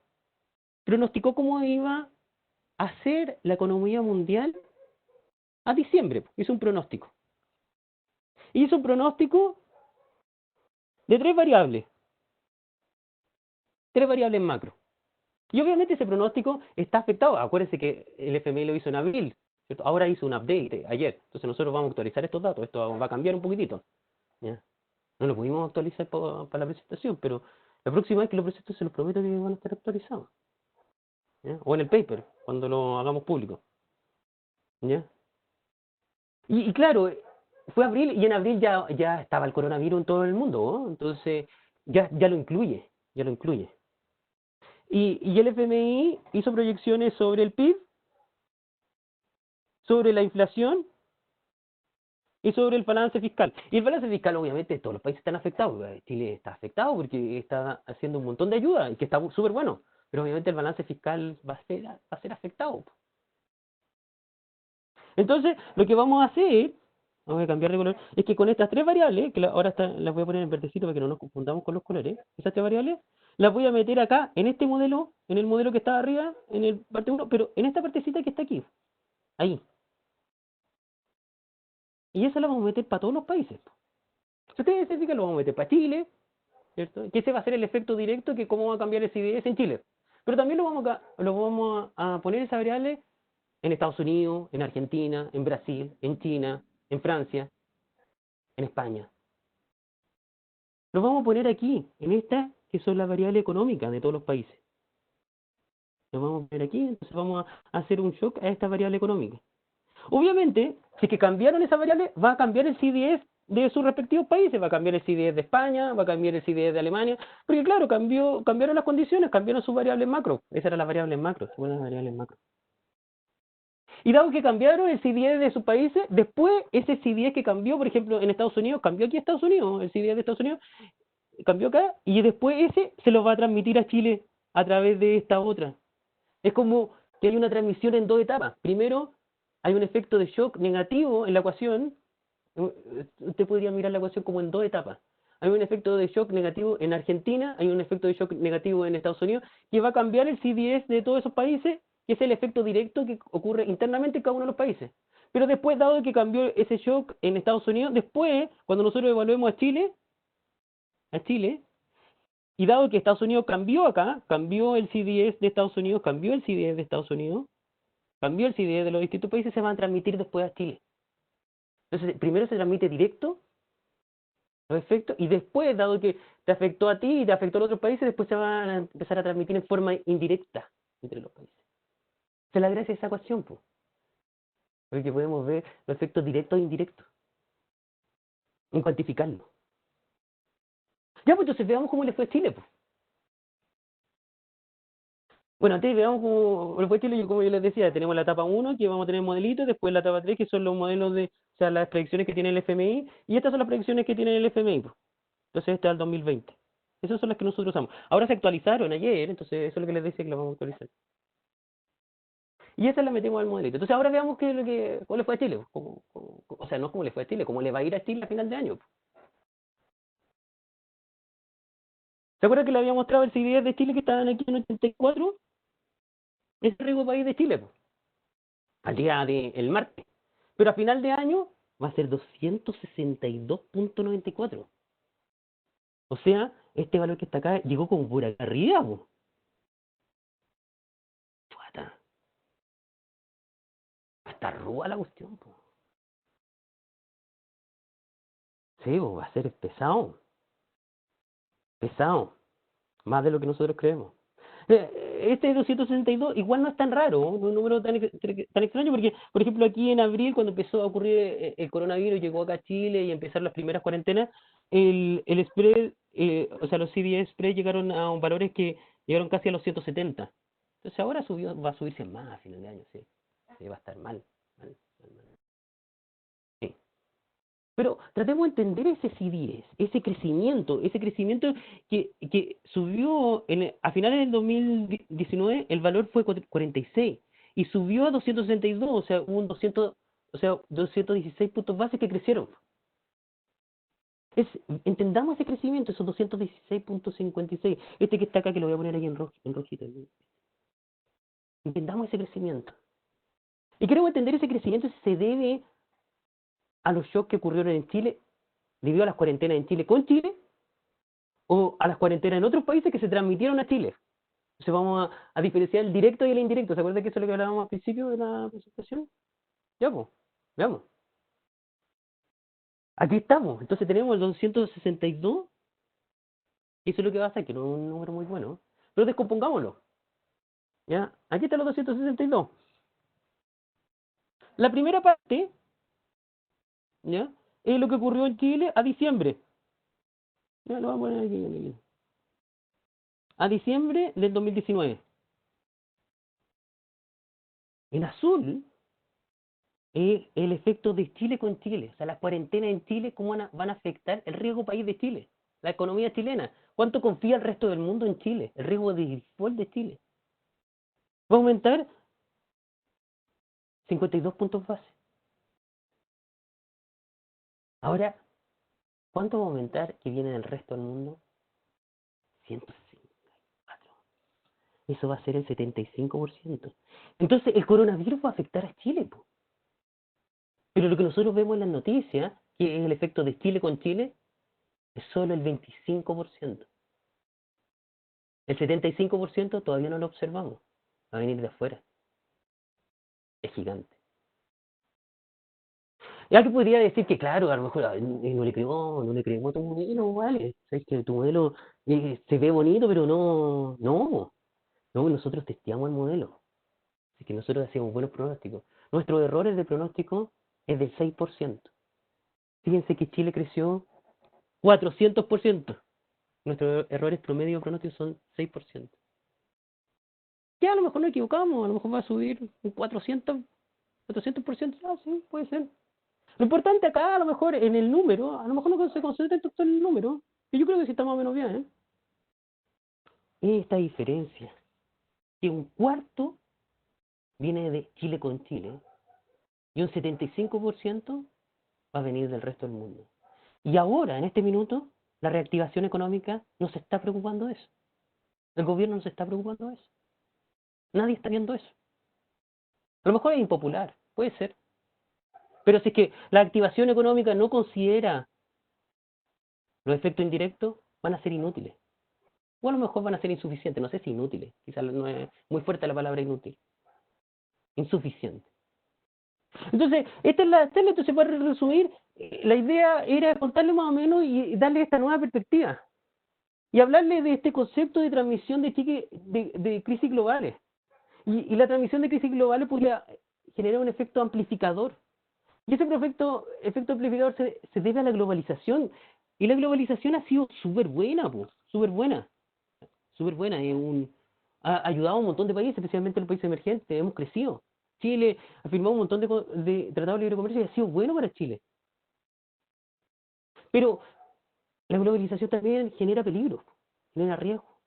S1: pronosticó cómo iba a ser la economía mundial a diciembre, hizo un pronóstico. Hizo un pronóstico de tres variables macro. Y obviamente ese pronóstico está afectado. Acuérdense que el FMI lo hizo en abril, ¿cierto? Ahora hizo un update ayer. Entonces nosotros vamos a actualizar estos datos. Esto va a cambiar un poquitito. ¿Ya? No lo pudimos actualizar para la presentación, pero la próxima vez que lo presento se los prometo que van a estar actualizados. ¿Ya? O en el paper, cuando lo hagamos público. ¿Ya? Y claro, fue abril y en abril ya estaba el coronavirus en todo el mundo, ¿no? Entonces ya lo incluye, ya lo incluye. Y el FMI hizo proyecciones sobre el PIB, sobre la inflación y sobre el balance fiscal. Y el balance fiscal, obviamente, todos los países están afectados. Chile está afectado porque está haciendo un montón de ayuda y que está súper bueno. Pero obviamente el balance fiscal va a ser afectado. Entonces, lo que vamos a hacer, vamos a cambiar de color, es que con estas tres variables, que ahora las voy a poner en verdecito para que no nos confundamos con los colores, esas tres variables, las voy a meter acá, en este modelo, en el modelo que está arriba, en el parte 1, pero en esta partecita que está aquí, ahí. Y esa la vamos a meter para todos los países. Si ustedes se fijan, lo vamos a meter para Chile, ¿cierto? Que ese va a ser el efecto directo que cómo va a cambiar el CDS en Chile. Pero también lo vamos a poner esa variable en Estados Unidos, en Argentina, en Brasil, en China, en Francia, en España. Lo vamos a poner aquí, en esta, que son las variables económicas de todos los países. Lo vamos a poner aquí, entonces vamos a hacer un shock a esta variable económica. Obviamente, si es que cambiaron esa variable, va a cambiar el CDS de sus respectivos países, va a cambiar el CDS de España, va a cambiar el CDS de Alemania, porque claro, cambiaron las condiciones, cambiaron sus variables macro. Esas eran las variables macro, fueron las variables macro. Y dado que cambiaron el CDS de sus países, después ese CDS que cambió, por ejemplo, en Estados Unidos, cambió aquí a Estados Unidos, el CDS de Estados Unidos, cambió acá, y después ese se lo va a transmitir a Chile a través de esta otra. Es como que hay una transmisión en dos etapas. Primero, hay un efecto de shock negativo en la ecuación. Usted podría mirar la ecuación como en dos etapas. Hay un efecto de shock negativo en Argentina, hay un efecto de shock negativo en Estados Unidos, que va a cambiar el CDS de todos esos países, que es el efecto directo que ocurre internamente en cada uno de los países. Pero después, dado que cambió ese shock en Estados Unidos, después, cuando nosotros evaluemos a Chile, y dado que Estados Unidos cambió acá, cambió el CDS de Estados Unidos, cambió el CDS de Estados Unidos, cambió el CDS de los distintos países, se van a transmitir después a Chile. Entonces, primero se transmite directo los efectos, y después, dado que te afectó a ti y te afectó a los otros países, después se van a empezar a transmitir en forma indirecta entre los países. Esa es la gracia de esa ecuación, pues, porque podemos ver los efectos directos e indirectos, y cuantificarlos. Ya, pues entonces veamos cómo le fue a Chile, pues. Bueno, antes veamos cómo le fue a Chile, como yo les decía, tenemos la etapa 1, que vamos a tener modelitos, después la etapa 3, que son los modelos de, o sea, las predicciones que tiene el FMI, y estas son las predicciones que tiene el FMI, pues. Entonces este es el 2020. Esas son las que nosotros usamos. Ahora se actualizaron ayer, entonces eso es lo que les decía que las vamos a actualizar. Y esa la metemos al modelito. Entonces ahora veamos cómo le fue a Chile. O sea, no cómo le fue a Chile, cómo le va a ir a Chile a final de año. ¿Se acuerdan que le había mostrado el CDS de Chile que estaban aquí en 84? Es el riesgo país de Chile, al día del martes. Pero a final de año va a ser 262.94. O sea, este valor que está acá llegó como por acá arriba, po. Chuata. Hasta arruga la cuestión, po. Sí, po, va a ser pesado. Pesado. Más de lo que nosotros creemos. Este 262 igual no es tan raro, ¿no? Un número tan extraño, porque, por ejemplo, aquí en abril, cuando empezó a ocurrir el coronavirus, llegó acá a Chile y empezaron las primeras cuarentenas, el spread, o sea, los CDS spread llegaron a valores que llegaron casi a los 170. Entonces ahora va a subirse más a final de año, sí. Sí, va a estar mal, mal, mal, mal. Sí. Pero tratemos de entender ese CDS, ese crecimiento que subió a finales del 2019, el valor fue 46 y subió a 262, o sea, hubo un 200, o sea, 216 puntos base que crecieron. Entendamos ese crecimiento, esos 216.56, este que está acá, que lo voy a poner aquí en rojito. Entendamos ese crecimiento. Y queremos entender ese crecimiento si se debe a los shocks que ocurrieron en Chile, debido a las cuarentenas en Chile con Chile, o a las cuarentenas en otros países que se transmitieron a Chile. Entonces vamos a diferenciar el directo y el indirecto. ¿Se acuerdan que eso es lo que hablábamos al principio de la presentación? Ya, pues, veamos. Aquí estamos. Entonces tenemos el 262. Y eso es lo que va a hacer, que no es un número muy bueno. Pero descompongámoslo. ¿Ya? Aquí están los 262. La primera parte, ¿ya? Es lo que ocurrió en Chile a diciembre. Ya, lo vamos a poner aquí. A diciembre del 2019. En azul es el efecto de Chile con Chile. O sea, las cuarentenas en Chile, cómo van a afectar el riesgo país de Chile, la economía chilena. ¿Cuánto confía el resto del mundo en Chile? El riesgo de default de Chile. Va a aumentar 52 puntos base. Ahora, ¿cuánto va a aumentar que viene del resto del mundo? 164. Eso va a ser el 75%. Entonces, el coronavirus va a afectar a Chile, po. Pero lo que nosotros vemos en las noticias, que es el efecto de Chile con Chile, es solo el 25%. El 75% todavía no lo observamos. Va a venir de afuera. Es gigante. Ya que podría decir que, claro, a lo mejor no le creemos a tu modelo, vale. Sabes que tu modelo se ve bonito, pero no, nosotros testeamos el modelo. Así que nosotros hacemos buenos pronósticos. Nuestros errores de pronóstico es del 6%. Fíjense que Chile creció 400%. Nuestros errores promedio de pronóstico son 6%. Ya a lo mejor nos equivocamos, a lo mejor va a subir un 400, 400%, ah, sí, puede ser. Lo importante acá, a lo mejor, en el número, a lo mejor no se concentra tanto en el número, y yo creo que sí está más o menos bien, ¿eh? Esta diferencia, que un cuarto viene de Chile con Chile, y un 75% va a venir del resto del mundo. Y ahora, en este minuto, la reactivación económica no se está preocupando de eso. El gobierno no se está preocupando de eso. Nadie está viendo eso. A lo mejor es impopular, puede ser. Pero si es que la activación económica no considera los efectos indirectos, van a ser inútiles. O a lo mejor van a ser insuficientes, no sé si inútiles. Quizás no es muy fuerte la palabra inútil. Insuficiente. Entonces, esta es la charla, entonces para resumir, la idea era contarle más o menos y darle esta nueva perspectiva. Y hablarle de este concepto de transmisión de crisis globales. Y la transmisión de crisis globales podría generar un efecto amplificador. Y ese efecto amplificador se debe a la globalización. Y la globalización ha sido súper buena, pues, súper buena. Súper buena. Ha ayudado a un montón de países, especialmente los países emergentes. Hemos crecido. Chile ha firmado un montón de tratados de libre comercio y ha sido bueno para Chile. Pero la globalización también genera peligro, genera riesgo,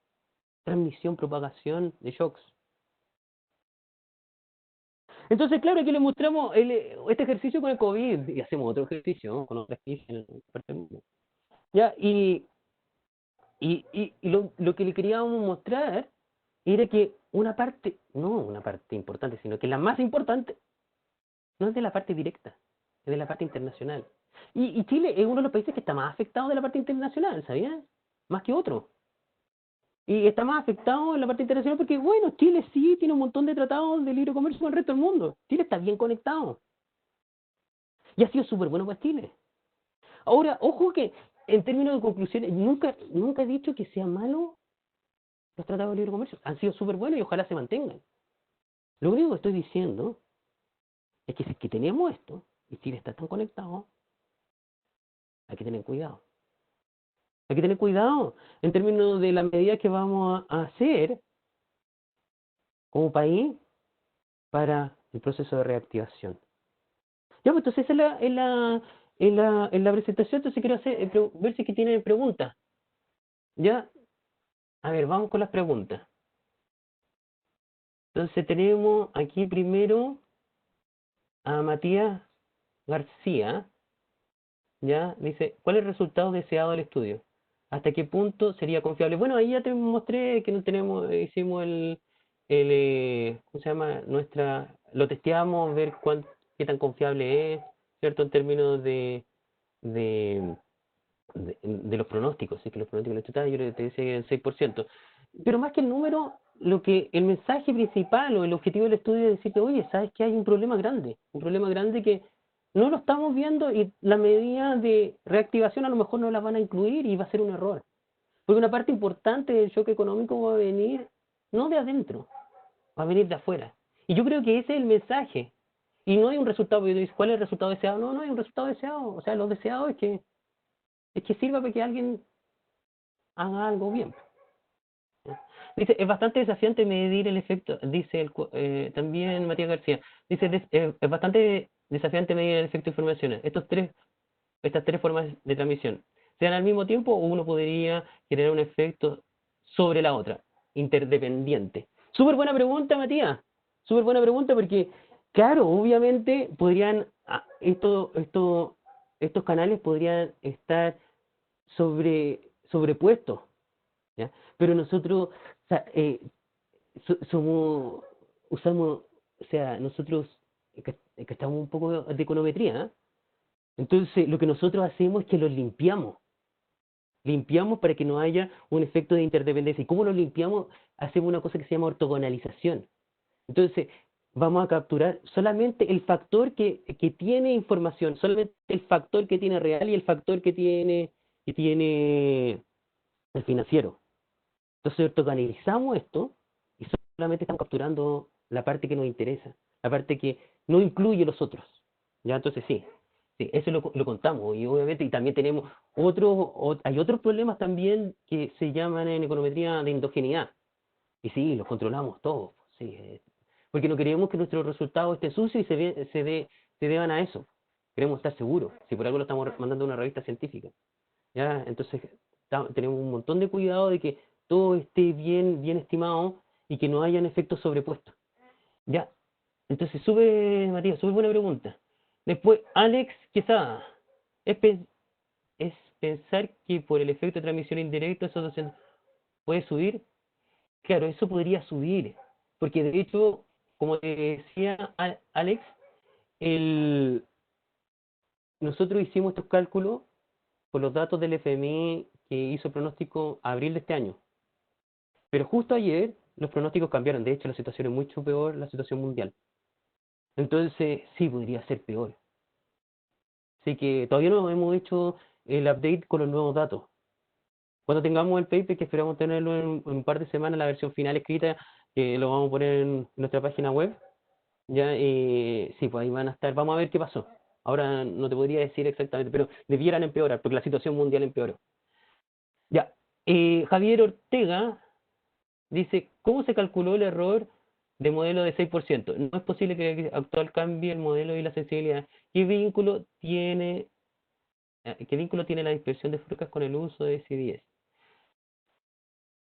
S1: transmisión, propagación de shocks. Entonces, claro, aquí le mostramos este ejercicio con el COVID y hacemos otro ejercicio, ¿no? Con otras crisis en parte del mundo. ¿Ya? Y lo que le queríamos mostrar era que una parte, no una parte importante, sino que la más importante, no es de la parte directa, es de la parte internacional. Y Chile es uno de los países que está más afectado de la parte internacional, ¿sabías? Más que otro. Y está más afectado en la parte internacional porque, bueno, Chile sí tiene un montón de tratados de libre comercio con el resto del mundo. Chile está bien conectado. Y ha sido súper bueno para Chile. Ahora, ojo que en términos de conclusiones, nunca he dicho que sea malo los tratados de libre comercio. Han sido súper buenos y ojalá se mantengan. Lo único que estoy diciendo es que si es que tenemos esto y Chile está tan conectado, hay que tener cuidado. Hay que tener cuidado en términos de las medidas que vamos a hacer como país para el proceso de reactivación. Ya, pues entonces esa es la presentación, entonces quiero ver si es que tienen preguntas. Ya, a ver, vamos con las preguntas. Entonces tenemos aquí primero a Matías García, ya, dice, ¿cuál es el resultado deseado del estudio? ¿Hasta qué punto sería confiable? Bueno, ahí ya te mostré que no tenemos, hicimos ¿cómo se llama? Lo testeamos, ver qué tan confiable es, ¿cierto? En términos de, de los pronósticos, es que los pronósticos electorales yo te decía que eran 6%. Pero más que el número, el mensaje principal o el objetivo del estudio es decirte, oye, sabes que hay un problema grande que no lo estamos viendo y la medida de reactivación a lo mejor no la van a incluir y va a ser un error. Porque una parte importante del shock económico va a venir no de adentro, va a venir de afuera. Y yo creo que ese es el mensaje. Y no hay un resultado, ¿cuál es el resultado deseado? No, no hay un resultado deseado. O sea, lo deseado es que sirva para que alguien haga algo bien. Dice, es bastante desafiante medir el efecto, dice también Matías García, dice, es bastante desafiante medir el efecto de informaciones. Estas tres formas de transmisión, ¿se dan al mismo tiempo o uno podría generar un efecto sobre la otra, interdependiente? Súper buena pregunta, Matías. Súper buena pregunta porque, claro, obviamente estos canales podrían estar sobrepuestos, ¿ya? Pero nosotros, o sea, somos, usamos, o sea, nosotros que estamos un poco de econometría, ¿eh? Entonces, lo que nosotros hacemos es que los limpiamos para que no haya un efecto de interdependencia. ¿Y cómo lo limpiamos? Hacemos una cosa que se llama ortogonalización. Entonces, vamos a capturar solamente el factor que tiene información, solamente el factor que tiene real y el factor que tiene el financiero. Entonces ortogonalizamos esto y solamente estamos capturando la parte que nos interesa, la parte que no incluye los otros. ¿Ya? Entonces sí, eso lo contamos. Y obviamente y también tenemos hay otros problemas también que se llaman en econometría de endogeneidad. Y sí, los controlamos todos. Sí, porque no queremos que nuestros resultados estén sucios y se deban a eso. Queremos estar seguros, si por algo lo estamos mandando a una revista científica. ¿Ya? Entonces, tenemos un montón de cuidado de que todo esté bien estimado y que no hayan efectos sobrepuestos. ¿Ya? Entonces, Matías, súper buena pregunta. Después, Alex Quesada. ¿Es, es pensar que por el efecto de transmisión indirecta eso puede subir? Claro, eso podría subir, porque de hecho, como te decía Alex, el, nosotros hicimos estos cálculos con los datos del FMI que hizo el pronóstico abril de este año. Pero justo ayer los pronósticos cambiaron. De hecho, la situación es mucho peor, la situación mundial. Entonces, sí, podría ser peor. Así que todavía no hemos hecho el update con los nuevos datos. Cuando tengamos el paper, que esperamos tenerlo en un par de semanas, la versión final escrita, que lo vamos a poner en nuestra página web, ya, sí, pues ahí van a estar. Vamos a ver qué pasó. Ahora no te podría decir exactamente, pero debieran empeorar, porque la situación mundial empeoró. Ya, Javier Ortega dice, ¿cómo se calculó el error de modelo de 6%? No es posible que el actual cambie el modelo y la sensibilidad. ¿Qué vínculo tiene la dispersión de Forecast con el uso de CDS?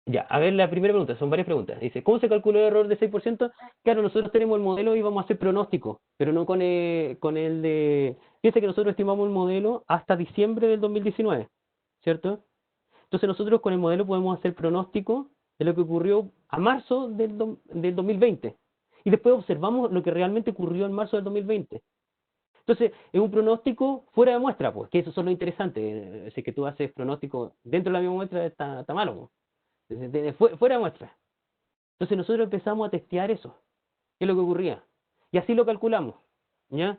S1: Ya, a ver la primera pregunta, son varias preguntas. Dice, ¿cómo se calculó el error de 6%? Claro, nosotros tenemos el modelo y vamos a hacer pronóstico, pero no con el de... Fíjense que nosotros estimamos el modelo hasta diciembre del 2019, ¿cierto? Entonces nosotros con el modelo podemos hacer pronóstico de lo que ocurrió a marzo del 2020. Y después observamos lo que realmente ocurrió en marzo del 2020. Entonces, es un pronóstico fuera de muestra, pues, que eso es lo interesante. Si es que tú haces pronóstico dentro de la misma muestra, está malo, pues. Fuera de muestra. Entonces nosotros empezamos a testear eso. ¿Qué es lo que ocurría? Y así lo calculamos. ¿Ya?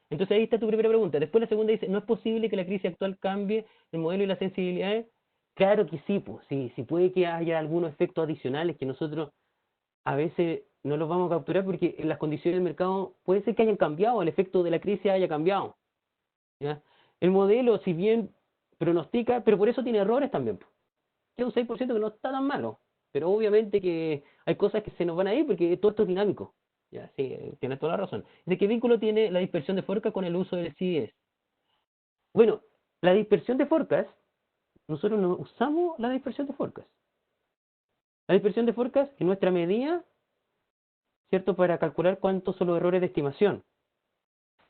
S1: Entonces ahí está tu primera pregunta. Después la segunda dice, ¿no es posible que la crisis actual cambie el modelo y la sensibilidad? Claro que sí, pues, sí puede que haya algunos efectos adicionales que nosotros a veces no los vamos a capturar porque en las condiciones del mercado puede ser que hayan cambiado, el efecto de la crisis haya cambiado. ¿Ya? El modelo, si bien pronostica, pero por eso tiene errores también, pues. Que es un 6% que no está tan malo, pero obviamente que hay cosas que se nos van a ir porque todo esto es dinámico. Ya, sí, tienes toda la razón. ¿De qué vínculo tiene la dispersión de Forecast con el uso del CDS? Bueno, la dispersión de Forecast, nosotros no usamos la dispersión de Forecast. La dispersión de Forecast es nuestra medida, ¿cierto?, para calcular cuántos son los errores de estimación.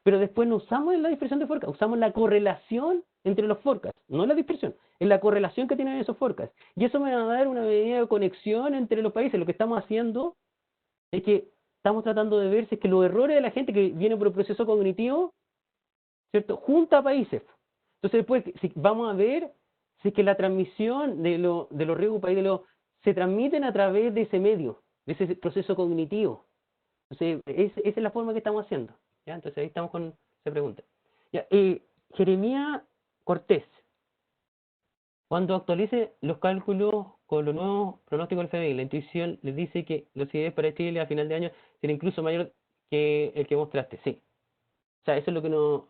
S1: Pero después no usamos la dispersión de Forecast, usamos la correlación entre los forecasts, no la dispersión, es la correlación que tienen esos forecasts. Y eso me va a dar una medida de conexión entre los países. Lo que estamos haciendo es que estamos tratando de ver si es que los errores de la gente que viene por el proceso cognitivo, ¿cierto?, junta países. Entonces después vamos a ver si es que la transmisión de los riesgos país se transmiten a través de ese medio, de ese proceso cognitivo. Entonces, esa es la forma que estamos haciendo. ¿Ya? Entonces ahí estamos con esa pregunta. Ya, Jeremía Cortés, cuando actualice los cálculos con los nuevos pronósticos del FMI, la intuición les dice que los IDS para Chile a final de año será incluso mayor que el que mostraste. Sí. O sea, eso es lo que no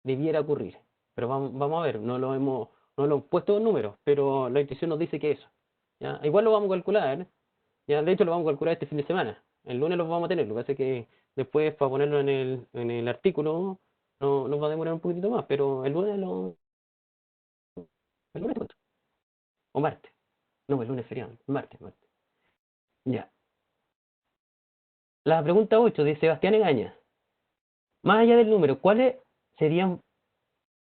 S1: debiera ocurrir. Pero vamos a ver, no lo hemos puesto en números, pero la intuición nos dice que eso. ¿Ya? Igual lo vamos a calcular, ¿eh? Ya, de hecho lo vamos a calcular este fin de semana. El lunes lo vamos a tener. Lo que pasa es que después para ponerlo en el artículo no, nos va a demorar un poquitito más, pero el lunes te cuento. O martes. No, el lunes es feriado. Martes. Ya. La pregunta 8 de Sebastián Egaña. Más allá del número, ¿cuáles serían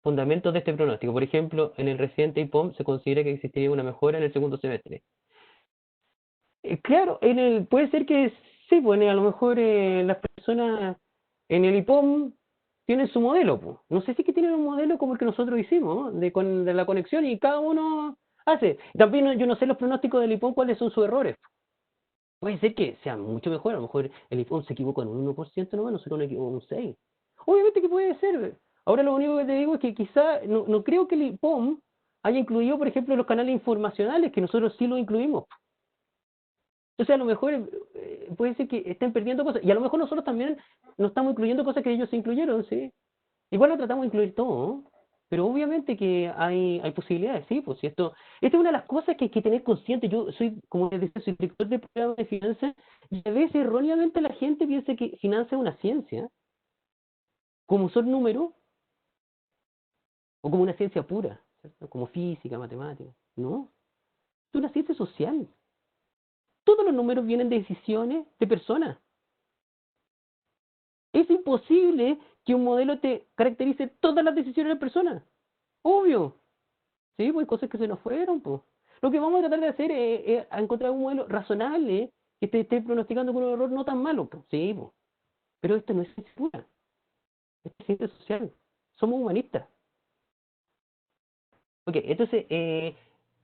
S1: fundamentos de este pronóstico? Por ejemplo, en el reciente IPOM se considera que existiría una mejora en el segundo semestre. Claro, puede ser que sí, pues a lo mejor las personas en el IPOM tienen su modelo, pues. No sé si es que tienen un modelo como el que nosotros hicimos, ¿no? de la conexión y cada uno hace. También yo no sé los pronósticos del IPOM cuáles son sus errores. Puede ser que sea mucho mejor, a lo mejor el IPOM se equivocó en un 1% nomás, nosotros nos equivocamos en un 6%. Obviamente que puede ser. Ahora lo único que te digo es que quizá, no creo que el IPOM haya incluido, por ejemplo, los canales informacionales, que nosotros sí los incluimos. Entonces a lo mejor puede ser que estén perdiendo cosas. Y a lo mejor nosotros también no estamos incluyendo cosas que ellos se incluyeron, ¿sí? Igual lo tratamos de incluir todo, ¿no? Pero obviamente que hay posibilidades, sí, pues si esta es una de las cosas que hay que tener consciente. Yo soy, como les decía, soy director de programa de finanzas, y a veces erróneamente la gente piensa que finanzas es una ciencia, como son números, o como una ciencia pura, ¿cierto? Como física, matemática. No, es una ciencia social. Todos los números vienen de decisiones de personas. Es imposible que un modelo te caracterice todas las decisiones de personas. Obvio. Sí, pues hay cosas que se nos fueron, pues. Lo que vamos a tratar de hacer es encontrar un modelo razonable que te esté pronosticando con un error no tan malo, pues. Sí, pues. Pero esto no es ciencia pura, esto es ciencia social. Somos humanistas. Ok, entonces,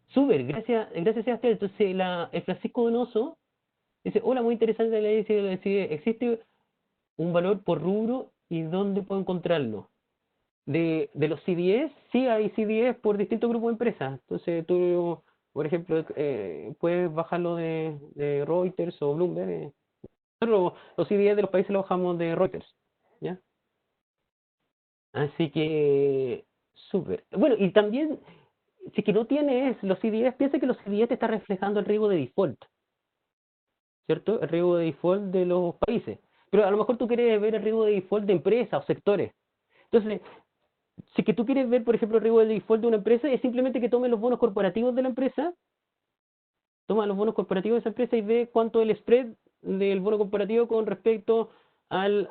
S1: súper, gracias Sebastián. Entonces, el Francisco Donoso dice, hola, muy interesante la ley, dice, existe un valor por rubro y dónde puedo encontrarlo. De los CDS, sí hay CDS por distintos grupos de empresas. Entonces tú, por ejemplo, puedes bajarlo de Reuters o Bloomberg. Nosotros los CDS de los países los bajamos de Reuters. ¿Ya? Así que, súper. Bueno, y también, si que no tienes los CDS, piensa que los CDS te están reflejando el riesgo de default, ¿cierto? El riesgo de default de los países. Pero a lo mejor tú quieres ver el riesgo de default de empresas o sectores. Entonces, si que tú quieres ver, por ejemplo, el riesgo de default de una empresa, es simplemente que tomes los bonos corporativos de la empresa, toma los bonos corporativos de esa empresa y ve cuánto es el spread del bono corporativo con respecto al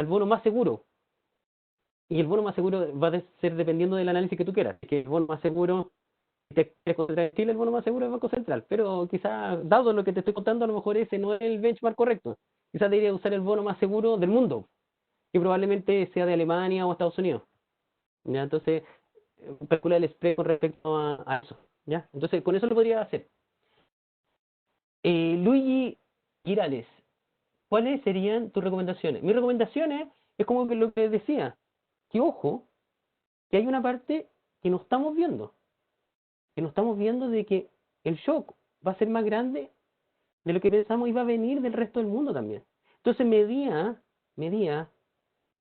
S1: bono más seguro. Y el bono más seguro va a ser dependiendo del análisis que tú quieras. Que el bono más seguro, si te quieres concentrar en Chile, el bono más seguro es el Banco Central. Pero quizás, dado lo que te estoy contando, a lo mejor ese no es el benchmark correcto. Quizás debería usar el bono más seguro del mundo, que probablemente sea de Alemania o Estados Unidos. ¿Ya? Entonces, calcula el spread con respecto a eso. ¿Ya? Entonces, con eso lo podría hacer. Luigi Girales, ¿cuáles serían tus recomendaciones? Mis recomendaciones es como que lo que decía, que ojo, que hay una parte que no estamos viendo, de que el shock va a ser más grande de lo que pensamos y va a venir del resto del mundo también. Entonces, medida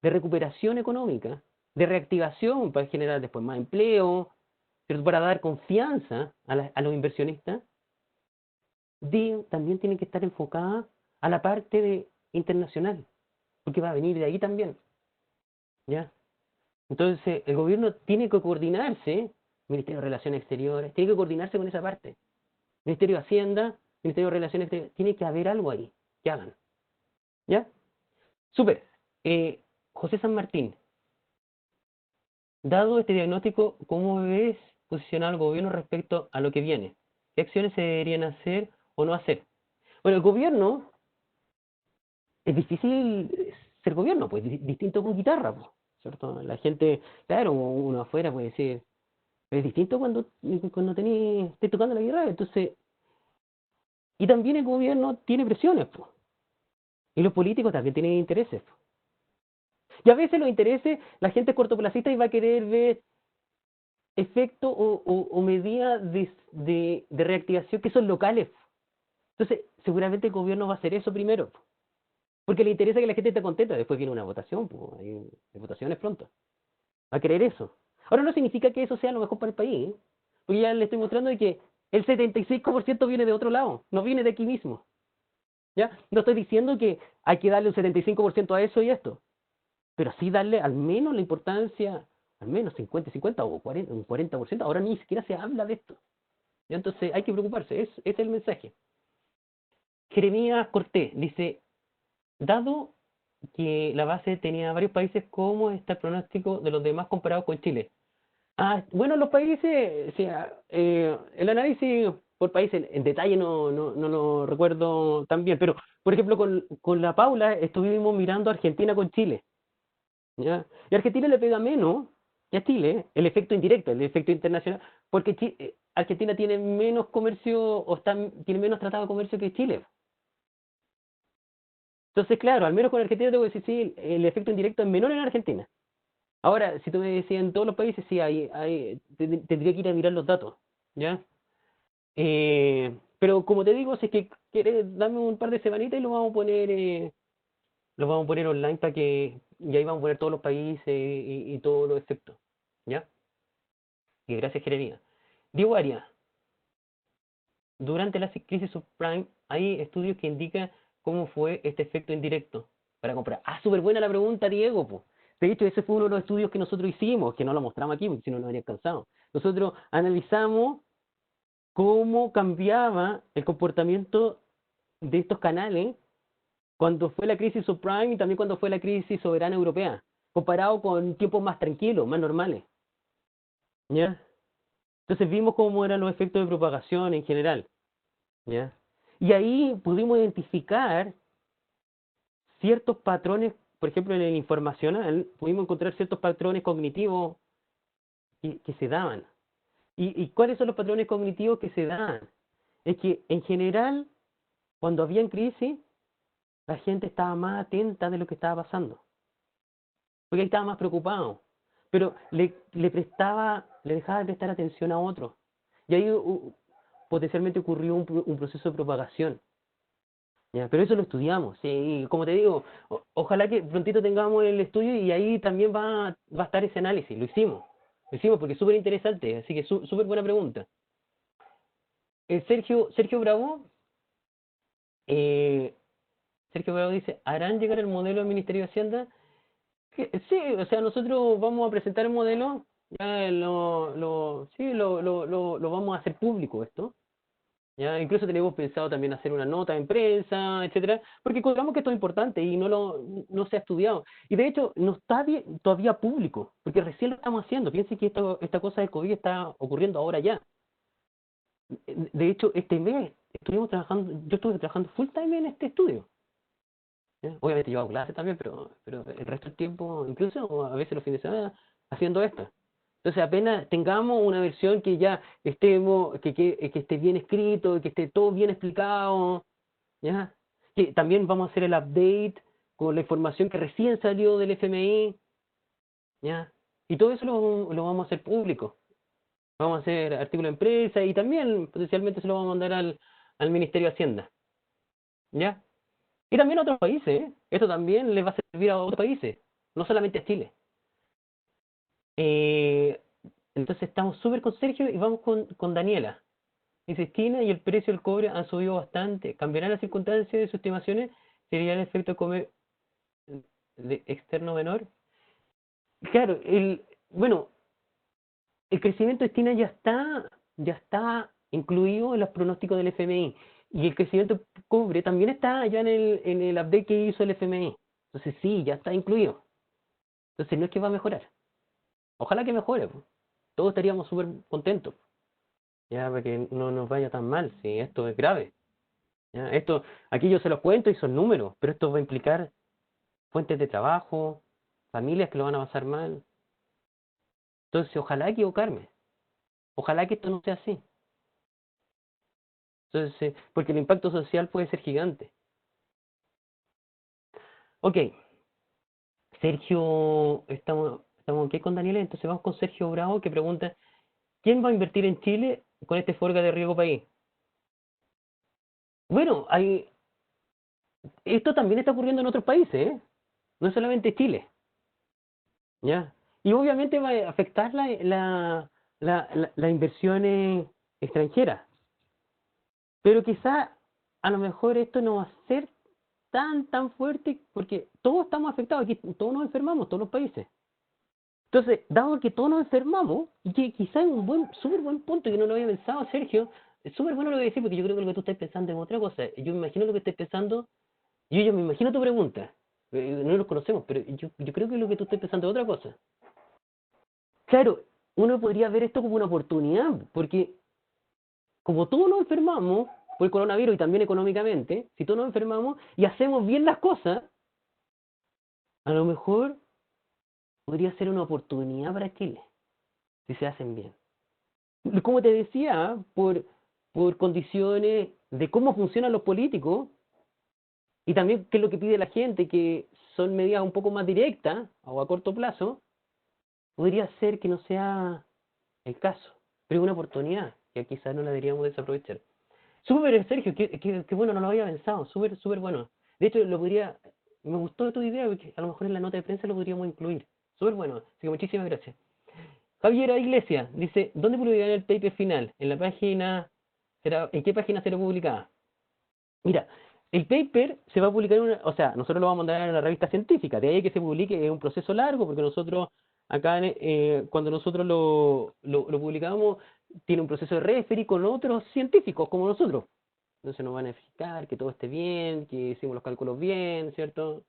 S1: de recuperación económica, de reactivación para generar después más empleo, pero para dar confianza a los inversionistas, también tiene que estar enfocada a la parte internacional, porque va a venir de ahí también, ¿ya? Entonces, el gobierno tiene que coordinarse, Ministerio de Relaciones Exteriores, tiene que coordinarse con esa parte. Ministerio de Hacienda, Ministerio de Relaciones Exteriores, tiene que haber algo ahí, que hagan, ¿ya? Súper. José San Martín, dado este diagnóstico, ¿cómo ves posicionado el gobierno respecto a lo que viene? ¿Qué acciones se deberían hacer o no hacer? Bueno, el gobierno es difícil ser gobierno, pues distinto con guitarra, pues, ¿cierto? La gente, claro, uno afuera puede decir, es distinto cuando estés tocando la guitarra, entonces, y también el gobierno tiene presiones, pues, y los políticos también tienen intereses, pues. Y a veces los intereses, la gente es cortoplacista y va a querer ver efectos o medidas de reactivación que son locales. Entonces, seguramente el gobierno va a hacer eso primero, porque le interesa que la gente esté contenta. Después viene una votación, pues, hay votaciones pronto. Va a querer eso. Ahora no significa que eso sea lo mejor para el país, ¿eh? Porque ya le estoy mostrando de que el 75% viene de otro lado, no viene de aquí mismo. ¿Ya? No estoy diciendo que hay que darle un 75% a eso y esto, pero sí darle al menos la importancia, al menos 50-50 o 40, un 40%. Ahora ni siquiera se habla de esto. ¿Ya? Entonces hay que preocuparse, ese es el mensaje. Jeremías Cortés dice, dado que la base tenía varios países, ¿cómo está el pronóstico de los demás comparado con Chile? Bueno, los países, o sea, el análisis por países en detalle no lo recuerdo tan bien, pero por ejemplo con la Paula estuvimos mirando Argentina con Chile, ¿ya? Y a Argentina le pega menos que a Chile el efecto indirecto, el efecto internacional, porque Argentina tiene menos comercio o tiene menos tratado de comercio que Chile. Entonces, claro, al menos con Argentina tengo que decir, sí, el efecto indirecto es menor en Argentina. Ahora, si tú me decías en todos los países, sí, tendría que ir a mirar los datos, ¿ya? Pero como te digo, si es que quieres, dame un par de semanitas y lo vamos a poner, lo vamos a poner online para que, y ahí vamos a poner todos los países y todos los efectos, ¿ya? Y gracias, Jeremías. Diego Arias, durante la crisis subprime hay estudios que indican cómo fue este efecto indirecto para comprar. Ah, súper buena la pregunta, Diego, po. De hecho, ese fue uno de los estudios que nosotros hicimos, que no lo mostramos aquí, porque si no nos habría cansado. Nosotros analizamos cómo cambiaba el comportamiento de estos canales cuando fue la crisis subprime y también cuando fue la crisis soberana europea, comparado con tiempos más tranquilos, más normales. ¿Ya? Entonces vimos cómo eran los efectos de propagación en general. ¿Ya? Y ahí pudimos identificar ciertos patrones, por ejemplo, en el informacional, pudimos encontrar ciertos patrones cognitivos que se daban. ¿Y cuáles son los patrones cognitivos que se dan? Es que, en general, cuando había crisis, la gente estaba más atenta de lo que estaba pasando, porque ahí estaba más preocupado, pero le dejaba de prestar atención a otros. Y ahí potencialmente ocurrió un proceso de propagación. ¿Ya? Pero eso lo estudiamos, sí, y como te digo, ojalá que prontito tengamos el estudio y ahí también va a estar ese análisis, lo hicimos porque es súper interesante, así que súper buena pregunta. Sergio Bravo, eh, Sergio Bravo dice, ¿harán llegar el modelo del Ministerio de Hacienda? Sí, o sea, nosotros vamos a presentar el modelo, ya sí, lo vamos a hacer público esto. ¿Ya? Incluso tenemos pensado también hacer una nota en prensa, etcétera, porque encontramos que esto es importante y no se ha estudiado. Y de hecho, no está bien, todavía público, porque recién lo estamos haciendo. Piensen que esta cosa del COVID está ocurriendo ahora ya. De hecho, este mes yo estuve trabajando full time en este estudio. ¿Ya? Obviamente yo hago clases también, pero el resto del tiempo, incluso a veces los fines de semana, haciendo esto. Entonces apenas tengamos una versión que ya que esté bien escrito, que esté todo bien explicado, ¿ya? Que también vamos a hacer el update con la información que recién salió del FMI, ¿ya? Y todo eso lo vamos a hacer público. Vamos a hacer artículos en prensa y también potencialmente se lo vamos a mandar al Ministerio de Hacienda, ¿ya? Y también a otros países, ¿eh? Esto también les va a servir a otros países, no solamente a Chile. Eh, entonces estamos súper con Sergio y vamos con Daniela. Dice, China y el precio del cobre han subido bastante. ¿Cambiarán las circunstancias de sus estimaciones? ¿Sería el efecto de externo menor? Claro, bueno, el crecimiento de China ya está incluido en los pronósticos del FMI. Y el crecimiento del cobre también está ya en el update que hizo el FMI. Entonces sí, ya está incluido. Entonces no es que va a mejorar. Ojalá que mejore, pues. Todos estaríamos súper contentos. Ya, para que no nos vaya tan mal, si esto es grave. ¿Ya? Aquí yo se los cuento y son números, pero esto va a implicar fuentes de trabajo, familias que lo van a pasar mal. Entonces, ojalá equivocarme. Ojalá que esto no sea así. Entonces, porque el impacto social puede ser gigante. Ok, Sergio, estamos aquí con Daniela, entonces vamos con Sergio Bravo que pregunta, ¿quién va a invertir en Chile con este forga de riesgo país? Bueno, esto también está ocurriendo en otros países, ¿eh? No solamente Chile. ¿Ya? Y obviamente va a afectar las inversiones extranjeras. Pero quizá a lo mejor esto no va a ser tan fuerte porque todos estamos afectados, aquí todos nos enfermamos, todos los países. Entonces, dado que todos nos enfermamos, y que quizá es súper buen punto que no lo había pensado, Sergio, es súper bueno lo que decís porque yo creo que lo que tú estás pensando es otra cosa. Yo me imagino lo que estás pensando, yo me imagino tu pregunta. No nos conocemos, pero yo creo que lo que tú estás pensando es otra cosa. Claro, uno podría ver esto como una oportunidad, porque como todos nos enfermamos por el coronavirus y también económicamente, si todos nos enfermamos y hacemos bien las cosas, a lo mejor podría ser una oportunidad para Chile, si se hacen bien. Como te decía, por condiciones de cómo funcionan los políticos y también qué es lo que pide la gente, que son medidas un poco más directas o a corto plazo, podría ser que no sea el caso, pero es una oportunidad que quizás no la deberíamos desaprovechar. Súper, Sergio, qué bueno, no lo había pensado, súper bueno. De hecho, me gustó tu idea, porque a lo mejor en la nota de prensa lo podríamos incluir. Súper bueno, así que muchísimas gracias. Javiera Iglesias dice, ¿dónde publicarán el paper final? ¿En la página, en qué página será publicada? Mira, el paper se va a publicar o sea, nosotros lo vamos a mandar a la revista científica, de ahí que se publique es un proceso largo, porque nosotros, acá, cuando nosotros lo publicamos, tiene un proceso de referee con otros científicos como nosotros. Entonces nos van a verificar que todo esté bien, que hicimos los cálculos bien, ¿cierto?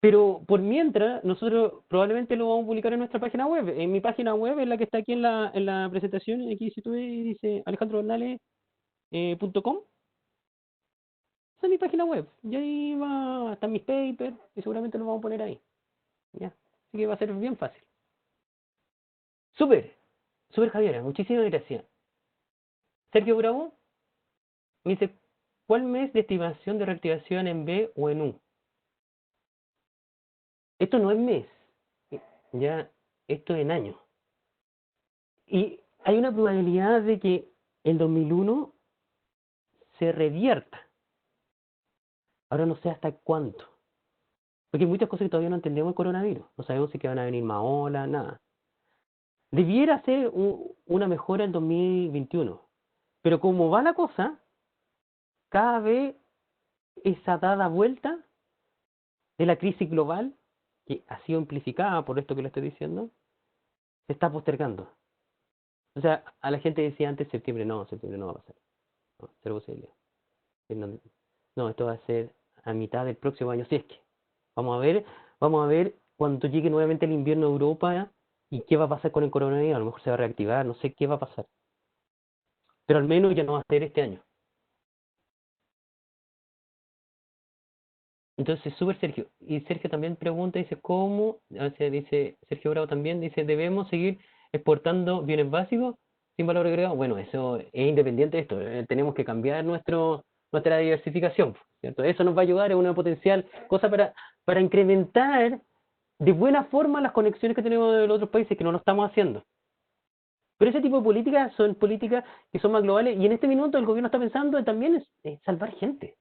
S1: Pero por mientras, nosotros probablemente lo vamos a publicar en nuestra página web. En mi página web es la que está aquí en la presentación. Aquí si tú ves, dice alejandrobernales.com. Esa es mi página web. Y ahí están mis papers y seguramente los vamos a poner ahí. ¿Ya? Así que va a ser bien fácil. Súper, súper Javiera, muchísimas gracias. Sergio Bravo me dice, ¿cuál mes de estimación de reactivación en B o en U? Esto no es mes, ya, esto es en año. Y hay una probabilidad de que el 2001 se revierta. Ahora no sé hasta cuánto. Porque hay muchas cosas que todavía no entendemos del coronavirus. No sabemos si que van a venir más olas, nada. Debiera ser una mejora en 2021. Pero como va la cosa, cada vez esa dada vuelta de la crisis global, que ha sido amplificada por esto que le estoy diciendo, se está postergando. O sea, a la gente decía antes septiembre no va a pasar. No, cero posibilidad. No, esto va a ser a mitad del próximo año, si es que. Vamos a ver cuando llegue nuevamente el invierno a Europa y qué va a pasar con el coronavirus. A lo mejor se va a reactivar, no sé qué va a pasar. Pero al menos ya no va a ser este año. Entonces, súper Sergio. Y Sergio también pregunta, dice, ¿cómo? O sea, dice, Sergio Bravo también dice, ¿debemos seguir exportando bienes básicos sin valor agregado? Bueno, eso es independiente de esto. Tenemos que cambiar nuestra diversificación, ¿cierto? Eso nos va a ayudar, es una potencial cosa para incrementar de buena forma las conexiones que tenemos de los otros países que no lo estamos haciendo. Pero ese tipo de políticas son políticas que son más globales y en este minuto el gobierno está pensando en también es salvar gente.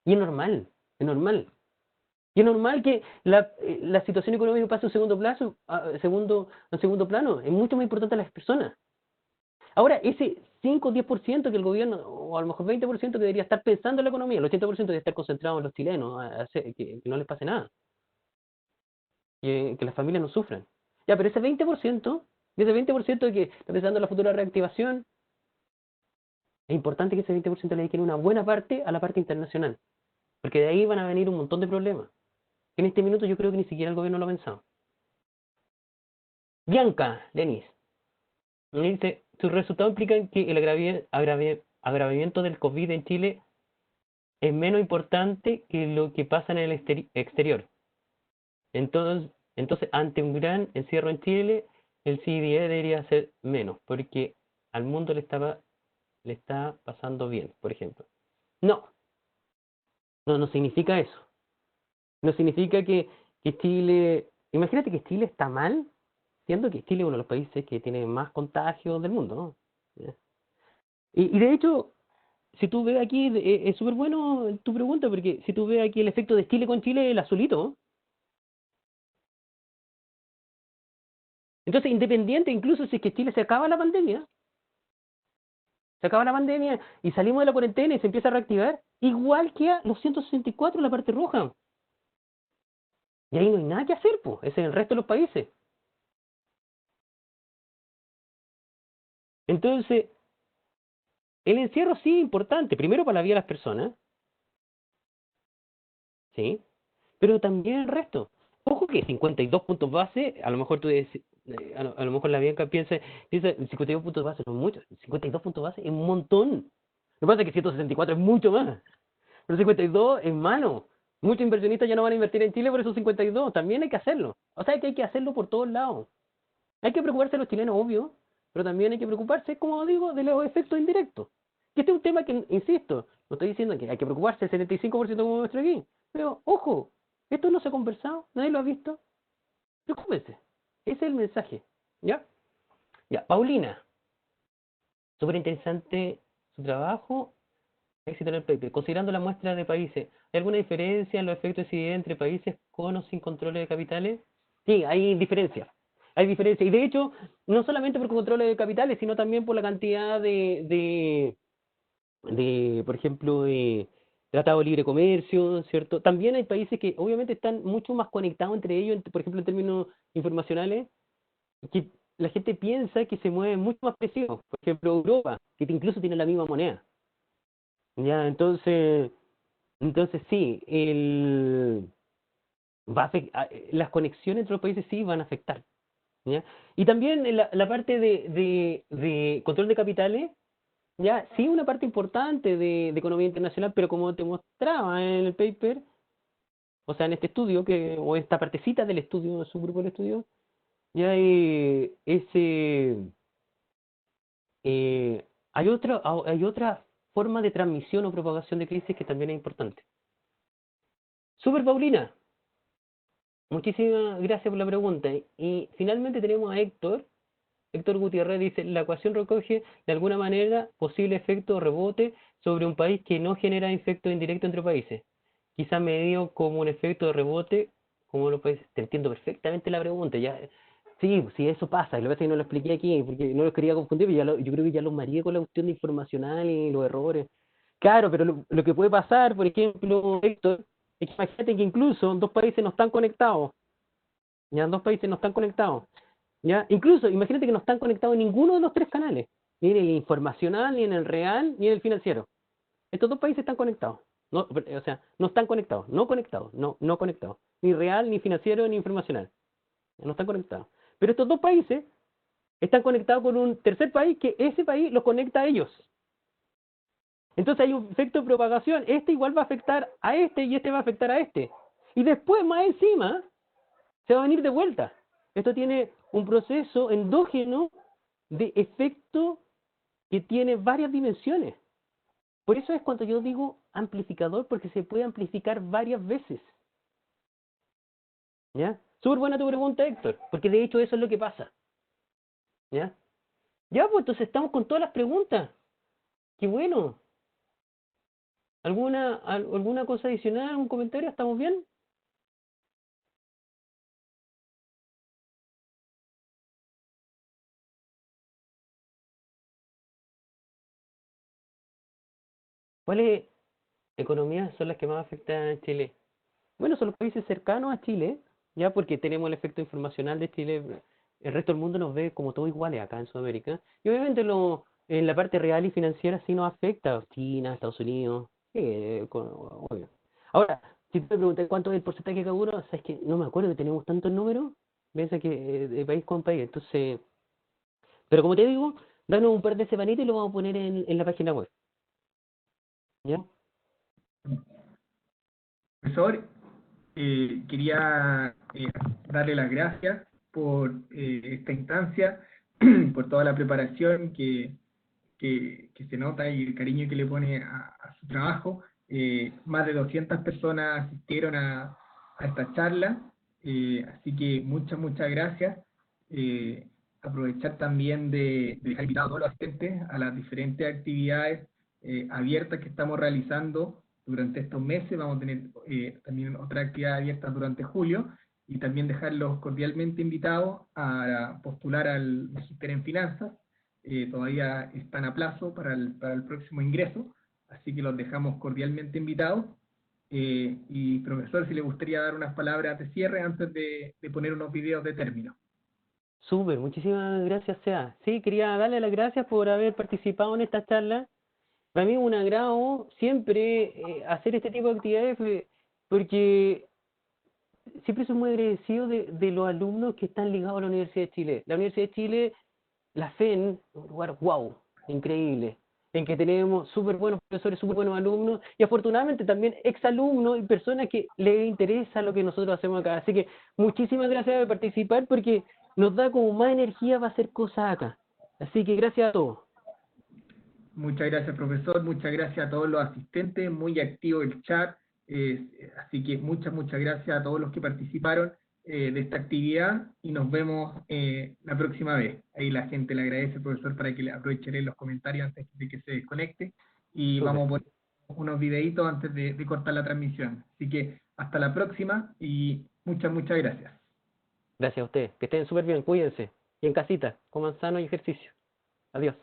S1: Y es normal, es normal. Y es normal que la situación económica pase a un segundo plano. Es mucho más importante a las personas. Ahora, ese 5 o 10% que el gobierno, o a lo mejor 20% que debería estar pensando en la economía, el 80% debería estar concentrado en los chilenos, que no les pase nada, que las familias no sufran. Ya, pero ese 20% que está pensando en la futura reactivación, es importante que ese 20% le dediquen una buena parte a la parte internacional, porque de ahí van a venir un montón de problemas. En este minuto yo creo que ni siquiera el gobierno lo ha pensado. Bianca, Denis, me dice, sus resultados implican que el agravamiento del COVID en Chile es menos importante que lo que pasa en el exterior. Entonces, ante un gran encierro en Chile, el CDE debería ser menos, porque al mundo le está pasando bien, por ejemplo. No, no significa eso. No significa que Chile, imagínate que Chile está mal, siendo que Chile es uno de los países que tiene más contagios del mundo, ¿no? ¿Ya? Y de hecho, si tú ves aquí, es súper bueno tu pregunta, porque si tú ves aquí el efecto de Chile con Chile, el azulito, ¿no? Entonces, independiente, incluso si es que Chile se acaba la pandemia y salimos de la cuarentena y se empieza a reactivar, igual que a los 164 en la parte roja. Y ahí no hay nada que hacer, pues, es en el resto de los países. Entonces, el encierro sí es importante, primero para la vida de las personas, ¿sí? Pero también el resto. Ojo que 52 puntos base, a lo mejor a lo mejor la Bianca piensa 52 puntos base no es mucho, 52 puntos base es un montón. Lo que pasa es que 164 es mucho más, pero 52 es malo. Muchos inversionistas ya no van a invertir en Chile por esos 52, también hay que hacerlo. O sea que hay que hacerlo por todos lados. Hay que preocuparse de los chilenos, obvio, pero también hay que preocuparse, como digo, de los efectos indirectos. Que este es un tema que, insisto, no estoy diciendo que hay que preocuparse el 75% como muestra aquí, pero ojo, esto no se ha conversado, nadie lo ha visto. Preocúpense. Ese es el mensaje. ¿Ya? Ya, Paulina, súper interesante su trabajo. éxito en el paper, considerando la muestra de países, ¿hay alguna diferencia en los efectos de CIE entre países con o sin controles de capitales? Sí, hay diferencias. Hay diferencias. Y de hecho, no solamente por controles de capitales, sino también por la cantidad por ejemplo, tratado de libre comercio, ¿cierto? También hay países que obviamente están mucho más conectados entre ellos, por ejemplo, en términos informacionales, que la gente piensa que se mueven mucho más parecidos. Por ejemplo, Europa, que incluso tiene la misma moneda. Ya, entonces sí, las conexiones entre los países sí van a afectar. ¿Ya? Y también la parte de control de capitales, ya, sí una parte importante de economía internacional, pero como te mostraba en el paper, o sea, en este estudio, o esta partecita del estudio, de su grupo de estudio, ya hay otra forma de transmisión o propagación de crisis que también es importante. Super Paulina, muchísimas gracias por la pregunta. Y finalmente tenemos a Héctor. Héctor Gutiérrez dice, la ecuación recoge de alguna manera posible efecto o rebote sobre un país que no genera efecto indirecto entre países. Quizás medido como un efecto de rebote, como los países. Te entiendo perfectamente la pregunta. Ya, sí, sí, eso pasa. Lo que pasa es que no lo expliqué aquí, porque no lo quería confundir, pero yo creo que ya los mareé con la cuestión de informacional y los errores. Claro, pero lo que puede pasar, por ejemplo, Héctor, es que imagínate que incluso dos países no están conectados. Ya, dos países no están conectados. ¿Ya? Incluso, imagínate que no están conectados en ninguno de los tres canales, ni en el informacional, ni en el real, ni en el financiero. Estos dos países están conectados. No, o sea, no están conectados, no conectados, no conectados. Ni real, ni financiero, ni informacional. No están conectados. Pero estos dos países están conectados con un tercer país que ese país los conecta a ellos. Entonces hay un efecto de propagación. Este igual va a afectar a este y este va a afectar a este. Y después, más encima, se va a venir de vuelta. Esto tiene un proceso endógeno de efecto que tiene varias dimensiones. Por eso es cuando yo digo amplificador, porque se puede amplificar varias veces. ¿Ya? Súper buena tu pregunta, Héctor, porque de hecho eso es lo que pasa. ¿Ya? Ya, pues entonces estamos con todas las preguntas. Qué bueno. ¿Alguna cosa adicional, algún comentario? ¿Estamos bien? ¿Cuáles economías son las que más afectan a Chile? Bueno, son los países cercanos a Chile, ya porque tenemos el efecto informacional de Chile. El resto del mundo nos ve como todos iguales acá en Sudamérica. Y obviamente en la parte real y financiera sí nos afecta. China, Estados Unidos, obvio. Ahora, si tú me preguntas cuánto es el porcentaje de cada uno, sabes que no me acuerdo que tenemos tantos números. Piensa que de país con país. Entonces, pero como te digo, danos un par de semanitas y lo vamos a poner en la página web. ¿Ya?
S2: Profesor, quería darle las gracias por esta instancia, por toda la preparación que se nota y el cariño que le pone a su trabajo. Más de 200 personas asistieron a esta charla, así que muchas gracias. Eh, Aprovechar también de dejar invitados a todos los asistentes a las diferentes actividades abiertas que estamos realizando durante estos meses. Vamos a tener también otra actividad abierta durante julio, y también dejarlos cordialmente invitados a postular al Magister en Finanzas. Todavía están a plazo para el próximo ingreso, así que los dejamos cordialmente invitados. Y profesor, si le gustaría dar unas palabras de cierre antes de poner unos videos de término.
S1: Súper, muchísimas gracias, Sea. Sí, quería darle las gracias por haber participado en esta charla. Para mí es un agrado siempre hacer este tipo de actividades porque siempre soy muy agradecido de los alumnos que están ligados a la Universidad de Chile. La Universidad de Chile, la FEN, un lugar wow, increíble, en que tenemos súper buenos profesores, súper buenos alumnos y afortunadamente también exalumnos y personas que les interesa lo que nosotros hacemos acá. Así que muchísimas gracias por participar porque nos da como más energía para hacer cosas acá. Así que gracias a todos.
S2: Muchas gracias, profesor. Muchas gracias a todos los asistentes. Muy activo el chat. Así que muchas gracias a todos los que participaron de esta actividad, y nos vemos la próxima vez. Ahí la gente le agradece, profesor, para que le aprovechen los comentarios antes de que se desconecte. Y
S1: Súper.
S2: vamos por unos videitos antes de cortar la transmisión. Así que hasta la próxima y muchas gracias.
S1: Gracias a ustedes. Que estén súper bien, cuídense. Y en casita, coman sano y ejercicio. Adiós.